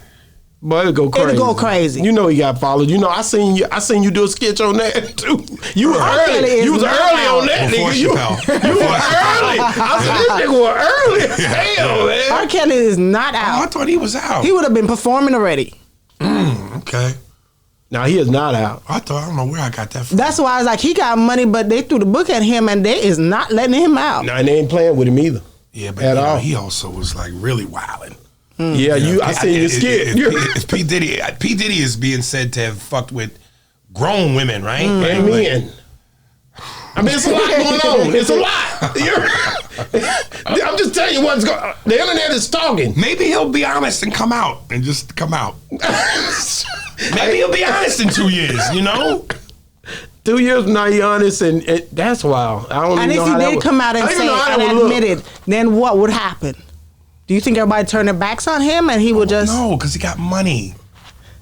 Boy, it'll go crazy. You know he got followed. You know, I seen you do a sketch on that too. You were early. You was early on that, nigga. You were early. I said, this nigga was early as hell, man. R. Kelly is not out. Oh, I thought he was out. He would have been performing already. Okay. Now he is not out. I don't know where I got that from. That's why I was like, he got money, but they threw the book at him and they is not letting him out. No, and they ain't playing with him either. Yeah, but he also was like really wilding. Yeah, I seen you scared. If P. Diddy is being said to have fucked with grown women, right? And men. I mean, it's a lot going on. It's a lot. I'm just telling you what's going on. The internet is talking. Maybe he'll be honest and come out. Maybe he'll be honest in 2 years, you know? 2 years from now, he honest, and that's wild. I don't And even if know how he that did would, come out and I don't say even know how and that would look. admit it, then what would happen? Do you think everybody turn their backs on him and he would just... No, because he got money.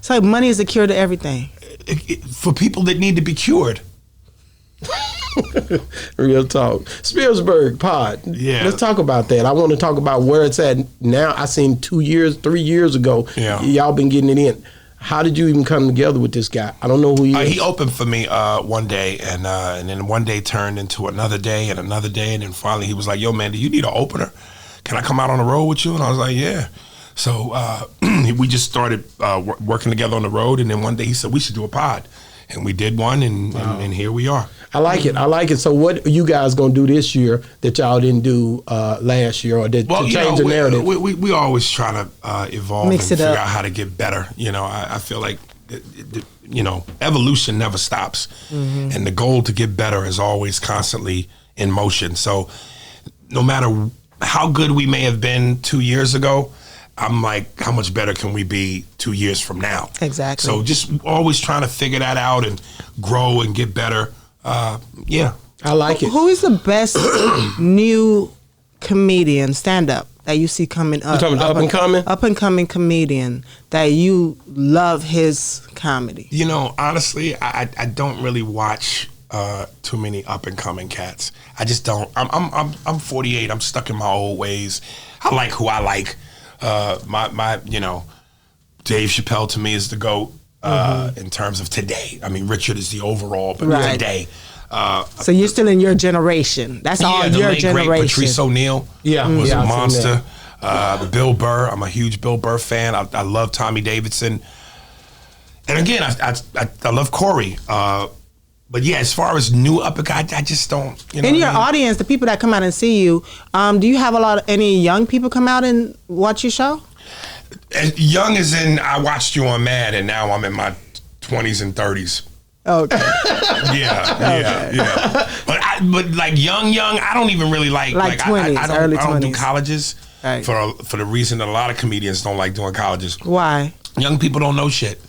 So money is the cure to everything. For people that need to be cured. Real talk. Spielberg pod. Yeah. Let's talk about that. I want to talk about where it's at now. I seen 3 years ago. Yeah. Y'all been getting it in. How did you even come together with this guy? I don't know who he is. He opened for me one day, and then one day turned into another day, and then finally he was like, "Yo, man, do you need an opener? Can I come out on the road with you?" And I was like, "Yeah." So we just started working together on the road, and then one day he said we should do a pod, and we did one, and here we are. I like it. So what are you guys gonna do this year that y'all didn't do last year, or to change the narrative? We always try to evolve Mix and it figure up. out how to get better. I feel like evolution never stops, and the goal to get better is always constantly in motion. So no matter how good we may have been 2 years ago, I'm like, how much better can we be 2 years from now? Exactly. So just always trying to figure that out and grow and get better. Yeah. I like it. Who is the best new comedian, stand-up, that you see coming up? You talking about up and coming? Up and coming comedian that you love his comedy. Honestly, I don't really watch too many up and coming cats. I just don't. I'm 48. I'm stuck in my old ways. I like who I like. My Dave Chappelle to me is the GOAT in terms of today. I mean, Richard is the overall, but Right. today. So you're still in your generation. That's all the your late, generation. great Patrice O'Neal was Yeah, a I've seen monster. Bill Burr, I'm a huge Bill Burr fan. I love Tommy Davidson. And again, I love Corey. But yeah, as far as new up, I just don't. In your audience, the people that come out and see you, do you have any young people come out and watch your show? As young as in, I watched you on Mad, and now I'm in my 20s and 30s. Okay. Yeah. But like young, I don't even really like 20s, I early don't do 20s. colleges Right. for the reason that a lot of comedians don't like doing colleges. Why? Young people don't know shit.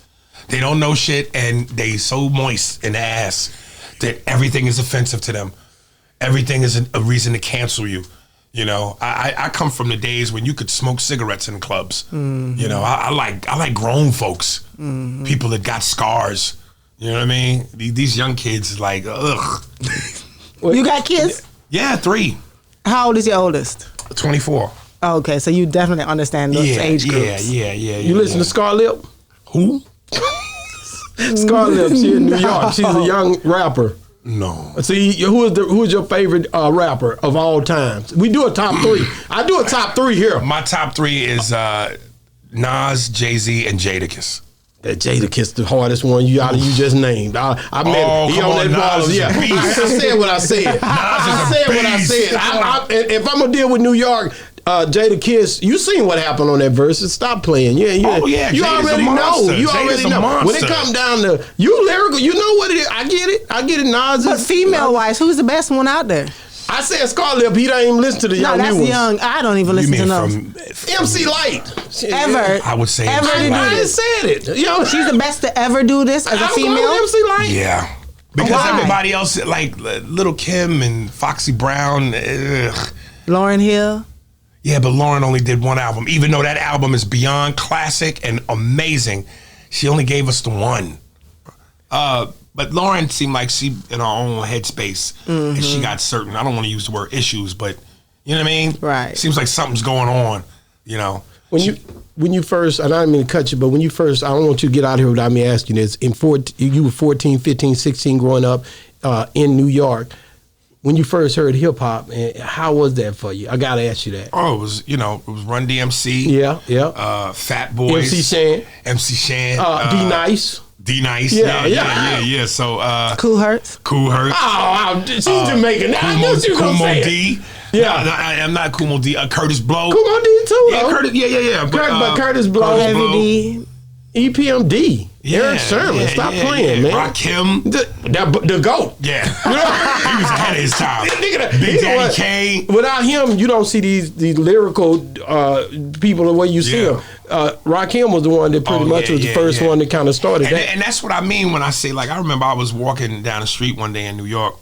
They don't know shit, and they so moist in the ass that everything is offensive to them. Everything is a reason to cancel you. I come from the days when you could smoke cigarettes in clubs. Mm-hmm. I like grown folks, people that got scars. You know what I mean? These young kids is like, ugh. You got kids? Yeah, 3. How old is your oldest? 24. Oh, okay, so you definitely understand those age groups. Yeah. You listen to Scarlett? Who? Scarlett, she in New York. She's a young rapper. No. See, who is your favorite rapper of all times? We do a top 3. I do a top 3 here. My top 3 is Nas, Jay-Z, and Jadakiss. That Jadakiss, the hardest one you just named. I met he come on, that ball. Nas is a Yeah, beast. I said what I said. I said what I said. If I'm gonna deal with New York, Jadakiss, you seen what happened on that verse. Stop playing. Yeah. Oh, yeah, You Jada's already a monster. know. You Jada's already a know. When monster. it comes down to you lyrical, you know what it is. I get it. Nas But is female-wise, who's the best one out there? I said Scarlett. He don't even listen to the No, young that's new ones. young. I don't even You listen to mean those. from MC Light. Ever. I would say Ever MC to do Light. I this. said it. She's the best to ever do this as a I'm female? going with MC Light. Yeah. Because Why? everybody else, like Little Kim and Foxy Brown, ugh. Lauren Hill? Yeah, but Lauren only did one album. Even though that album is beyond classic and amazing, she only gave us the one. But Lauren seemed like she in her own headspace. And she got certain, I don't want to use the word issues, but you know what I mean? Right. Seems like something's going on, When you first, and I didn't mean to cut you, but when you first, I don't want you to get out of here without me asking this. You were 14, 15, 16 growing up in New York. When you first heard hip hop, how was that for you? I gotta ask you that. Oh, it was Run DMC. Yeah. Fat Boys. MC Shan. D D-Nice. D-Nice. Yeah. So, Cool Hertz? Cool Hertz. Oh, she's Jamaican. I knew you were gonna Kumo say it. D. Yeah. No, I'm not Kumo D. Curtis Blow. Kumo D too. Yeah, though. Curtis. Yeah. But Curtis Blow. Heavy D? EPMD. Eric Sermon, stop playing, man. Rakim. The GOAT. Yeah. He was ahead of his time. Big Daddy Kane. Without him, you don't see these lyrical people the way you see them. Rakim was the one that pretty much was the first one that kind of started that. And that's what I mean when I say, like, I remember I was walking down the street one day in New York,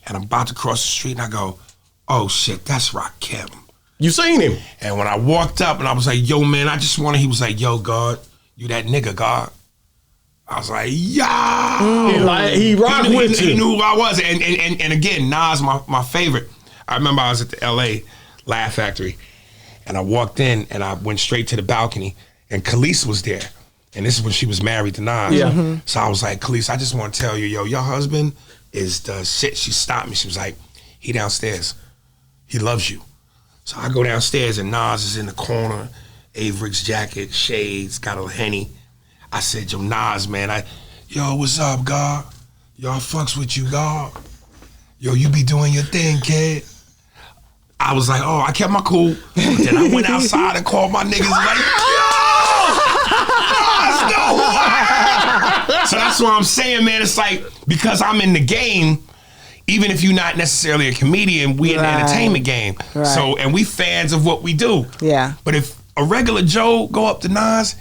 and I'm about to cross the street, and I go, oh, shit, that's Rakim. You seen him. And when I walked up, and I was like, yo, man, I just want to, he was like, yo, God, you that nigga, God. I was like, yo. He rocked with you. He knew who I was. And again, Nas, my favorite. I remember I was at the LA Laugh Factory, and I walked in, and I went straight to the balcony, and Khalees was there. And this is when she was married to Nas. Yeah. So I was like, Khalees, I just want to tell you, yo, your husband is the shit. She stopped me. She was like, he downstairs. He loves you. So I go downstairs, and Nas is in the corner, Avericks jacket, shades, got a Henny. I said, yo, Nas, man, yo, what's up, God? Yo, I fucks with you, God. Yo, you be doing your thing, kid. I was like, oh, I kept my cool. But then I went outside and called my niggas like, yo, Nas, no. So that's what I'm saying, man. It's like, because I'm in the game, even if you're not necessarily a comedian, we in the entertainment game. Right. So, and we fans of what we do. Yeah. But if a regular Joe go up to Nas,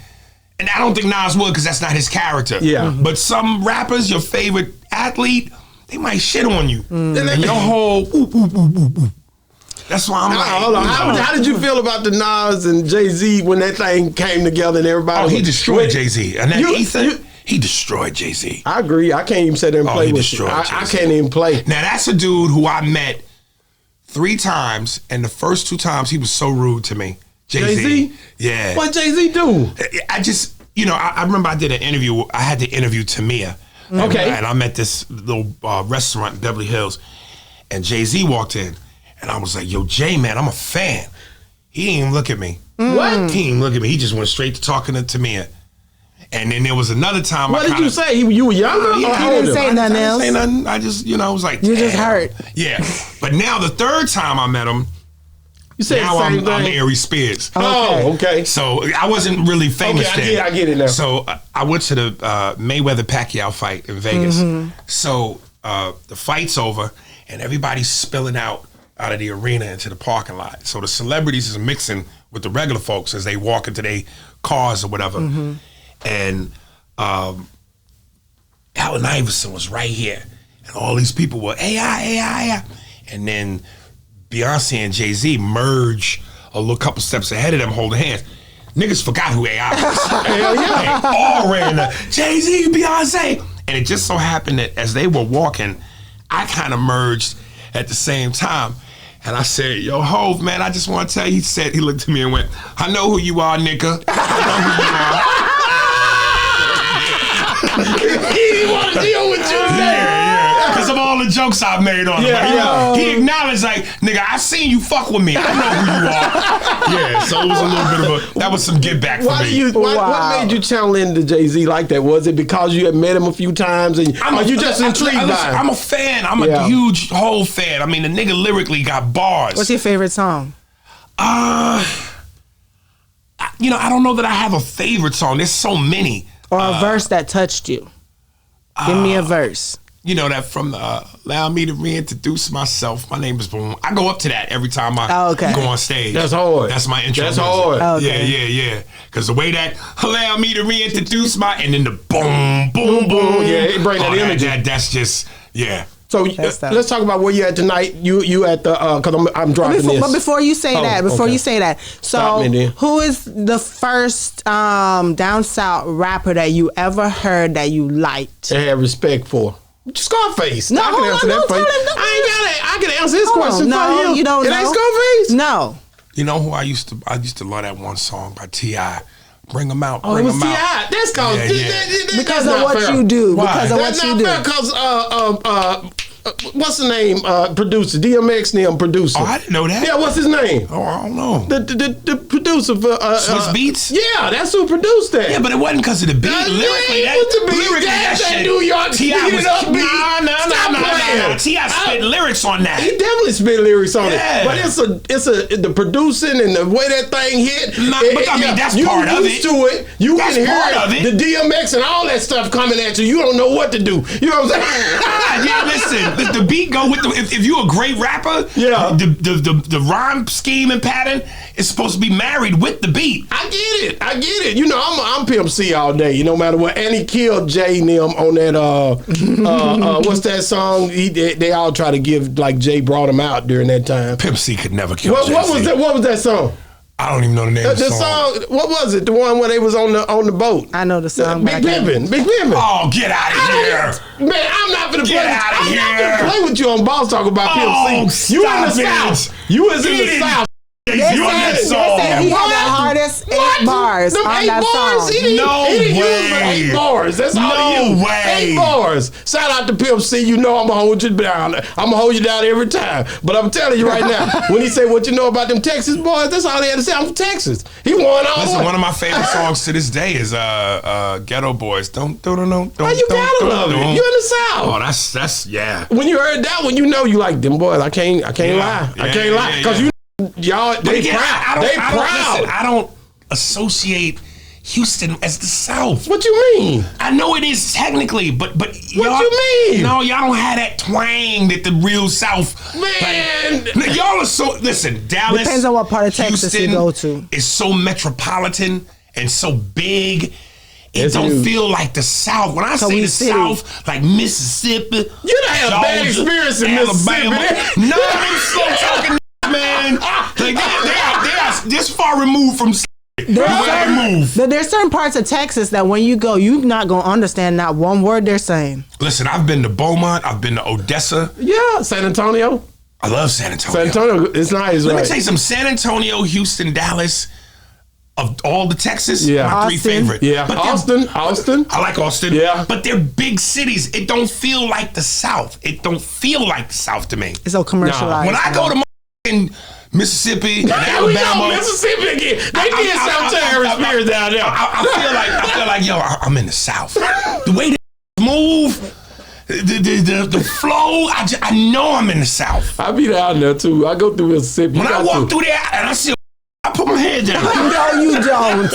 and I don't think Nas would because that's not his character. Yeah. But some rappers, your favorite athlete, they might shit on you. And your whole, That's why I'm like, hold on. How did you feel about the Nas and Jay-Z when that thing came together and everybody? Oh, he destroyed Jay-Z. And that Ethan, he destroyed Jay-Z. I agree. I can't even sit there and play with you. I can't even play. Now, that's a dude who I met 3 times, and the first 2 times he was so rude to me. Jay-Z? Yeah. What Jay-Z do? I just, I remember I did an interview. I had to interview Tamia. Okay. And I'm at this little restaurant in Beverly Hills, and Jay-Z walked in, and I was like, yo, Jay, man, I'm a fan. He didn't even look at me. What? He didn't even look at me. He just went straight to talking to Tamia. And then there was another time. What did you say? You were younger? He didn't say nothing else. I didn't say nothing. I just, I was like, you just hurt. Yeah. But now the 3rd time I met him, you said now the same I'm thing? Aries Spears. Oh, okay. So I wasn't really famous then. I get it now. So I went to the Mayweather-Pacquiao fight in Vegas. Mm-hmm. So the fight's over, and everybody's spilling out of the arena into the parking lot. So the celebrities is mixing with the regular folks as they walk into their cars or whatever. Mm-hmm. And Allen Iverson was right here. And all these people were, AI. And then Beyonce and Jay-Z merge a little couple steps ahead of them holding hands. Niggas forgot who AI was. Hell yeah. They all ran to Jay-Z, Beyonce. And it just so happened that as they were walking, I kind of merged at the same time. And I said, yo, Hov, man, I just want to tell you, he looked at me and went, I know who you are, nigga. I know who you are. He didn't want to deal with you. Yeah. Because of all the jokes I've made on him. He acknowledged, like, nigga, I seen you fuck with me. I know who you are. Yeah, so it was a little bit of that was some get back for me. What made you channel into Jay-Z like that? Was it because you had met him a few times and you just intrigued by him? I'm a fan. I'm a huge whole fan. I mean, the nigga lyrically got bars. What's your favorite song? I don't know that I have a favorite song. There's so many. Or a verse that touched you. Give me a verse. That from allow me to reintroduce myself. My name is Boom. I go up to that every time I go on stage. That's hard. That's my intro. That's hard. Okay. Yeah. Because the way that allow me to reintroduce and then the boom, boom, boom. Yeah, it bring that energy. That's just, yeah. So let's talk about where you at tonight. You at the because I'm dropping this. But before you say that, so who is the first down south rapper that you ever heard that you liked? I had respect for. Scarface. No, I can answer that for you. I can answer his question. No, you don't know. It ain't Scarface. No. You know who I used to love that one song by T.I. Bring them out. Oh, it was T.I. That's called because of what you do. Why? Because of what you do. Because what's the name? Producer DMX name producer. Oh, I didn't know that. Yeah, what's his name? Oh, I don't know. The producer for Swiss Beats. Yeah, that's who produced that. Yeah, but it wasn't because of the beat. Lyrically, that shit. New York T.I. was No. T.I. spit lyrics on that. He definitely spit lyrics on Yeah. it. But it's the producing and the way that thing hit. But I mean, that's part of it. You used to it. You That's can part hear of it. the DMX and all that stuff coming at you. You don't know what to do. You know what I'm saying? Yeah, listen. The beat go with the. If you're a great rapper, Yeah. the rhyme scheme and pattern is supposed to be married with the beat. I get it. You know, I'm Pimp C all day. No matter what. And he killed Jay and them on that. What's that song? They all try to give like Jay brought him out during that time. Pimp C could never kill What Jay-Z. was that? What was that song? I don't even know the name of the The song. song. What was it? The one where they was on the boat. I know the song. Big Pimpin'. Big Pimpin'. Oh, get out of here. Man, I'm not gonna Get play. outta I'm not here. gonna play with you on Boss Talk about Pimp C. You in the stop it. South. You was in the He South. They You on that said song. he had the What? hardest What? 8 bars Them on 8 that bars? song. He didn't, No he didn't use but way. 8 bars. That's all he No used. way. 8 bars. Shout out to Pimp C. You know I'm gonna hold you down. I'm gonna hold you down every time. But I'm telling you right now, when he say what you know about them Texas boys, that's all he had to say. I'm from Texas. He won all. Listen, one of my favorite songs to this day is Ghetto Boys. Don't. Why you gotta love it? You in the South. Oh, that's yeah. When you heard that one, you know you like them boys. I can't lie. I can't lie because y'all But they again, proud. They proud. Listen, I don't associate Houston as the South. What you mean? I know it is technically, but What you mean? No, y'all don't have that twang that the real South. Man. Like, y'all are so listen. Dallas Depends on what part of Texas you Houston go to. Is so metropolitan and so big. It Yes, it don't is. feel like the South. When I say we the city. South, like Mississippi, You done had a bad Georgia, experience in Alabama. Mississippi. No, them slow talking man. Like they are this far removed from the way they move. There's certain parts of Texas that when you go, you're not gonna understand not one word they're saying. Listen, I've been to Beaumont. I've been to Odessa. Yeah, San Antonio. I love San Antonio. San Antonio, it's nice, Let right? me tell you something. San Antonio, Houston, Dallas, of all the Texas, Yeah. my 3 Austin. favorite. Yeah, But they're- Austin. I like Austin. Yeah. But they're big cities. It don't feel like the South. It don't feel like the South to me. It's so commercialized. When I go to Mississippi and Here we go, Alabama, Mississippi again. They did something to Aries Spears down there. I feel like, yo, I'm in the South. The way they move, the flow, I know I'm in the South. I be down there too. I go through Mississippi. When I walk through there and I see, I put my head down. No, you don't.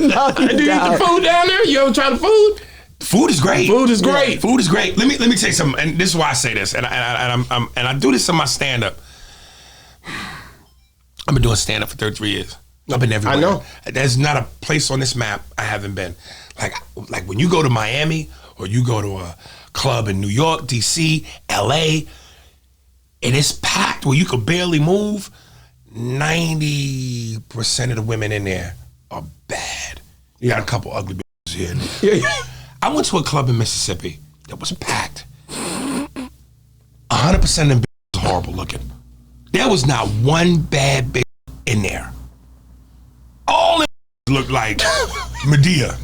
No, you Do you eat the don't. food down there? You ever try the food? Food is great. Food is great. Food is great. Let me tell you something, and this is why I say this, and I do this in my stand up. I've been doing stand up for 33 years. I've been everywhere. I know. There's not a place on this map I haven't been. Like when you go to Miami or you go to a club in New York, DC, LA, and it's packed where you could barely move. 90% of the women in there are bad. You got a couple ugly bitches here. And there. Yeah. I went to a club in Mississippi that was packed. 100% of them bitches was horrible looking. There was not one bad bitch in there. All them looked like Medea.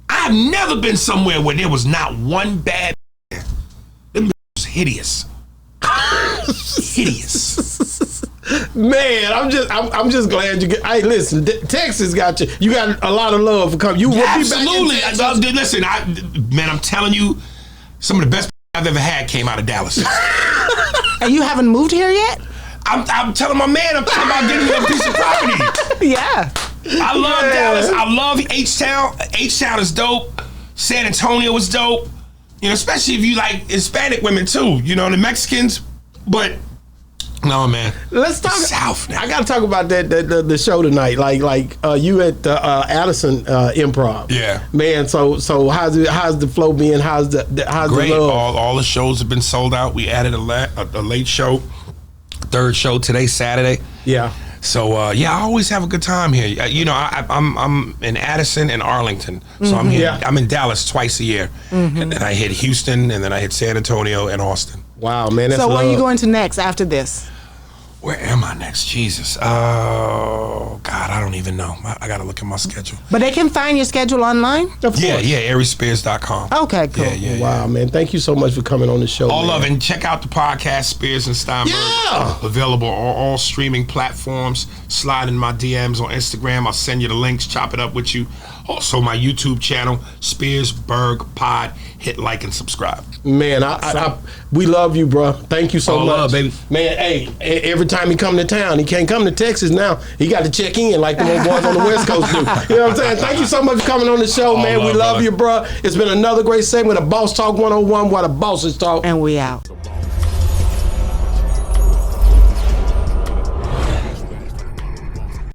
I've never been somewhere where there was not one bad bitch. Them bitches was hideous. Hideous. Man, I'm just glad you get. Hey, listen, Texas got you. You got a lot of love for coming. You will Absolutely. be back in Texas. Listen, man, I'm telling you, some of the best I've ever had came out of Dallas. And you haven't moved here yet? I'm telling my man, I'm talking about getting me a piece of property. Yeah. I love Dallas. I love H-Town. H-Town is dope. San Antonio is dope. You know, especially if you like Hispanic women too. You know, the Mexicans. But no, man. Let's talk South now. I got to talk about the show tonight. Like you at the Addison Improv. Yeah. Man, so how's the flow being? How's the Great. love? All the shows have been sold out. We added a late show, third show today, Saturday. Yeah. So yeah, I always have a good time here. You know, I'm in Addison and Arlington, so I'm here. Yeah. I'm in Dallas twice a year, and then I hit Houston, and then I hit San Antonio and Austin. Wow, man. That's So where are you love. going to next after this? Where am I next? Jesus. Oh, God, I don't even know. I got to look at my schedule. But they can find your schedule online? Yeah, ariesspears.com. Okay, cool. Yeah. Wow, man. Thank you so much for coming on the show. All man. of it. And check out the podcast, Spears and Steinberg. Yeah. Available on all streaming platforms. Slide in my DMs on Instagram. I'll send you the links, chop it up with you. Also, my YouTube channel, Spearsberg Pod. Hit like and subscribe. Man, we love you, bro. Thank you so All much. love, baby. Man, hey, every time he come to town, he can't come to Texas now. He got to check in like the old boys on the West Coast do. You know what I'm saying? Thank you so much for coming on the show, All man. love, We love brother. you, bro. It's been another great segment of Boss Talk 101, where the bosses talk. And we out.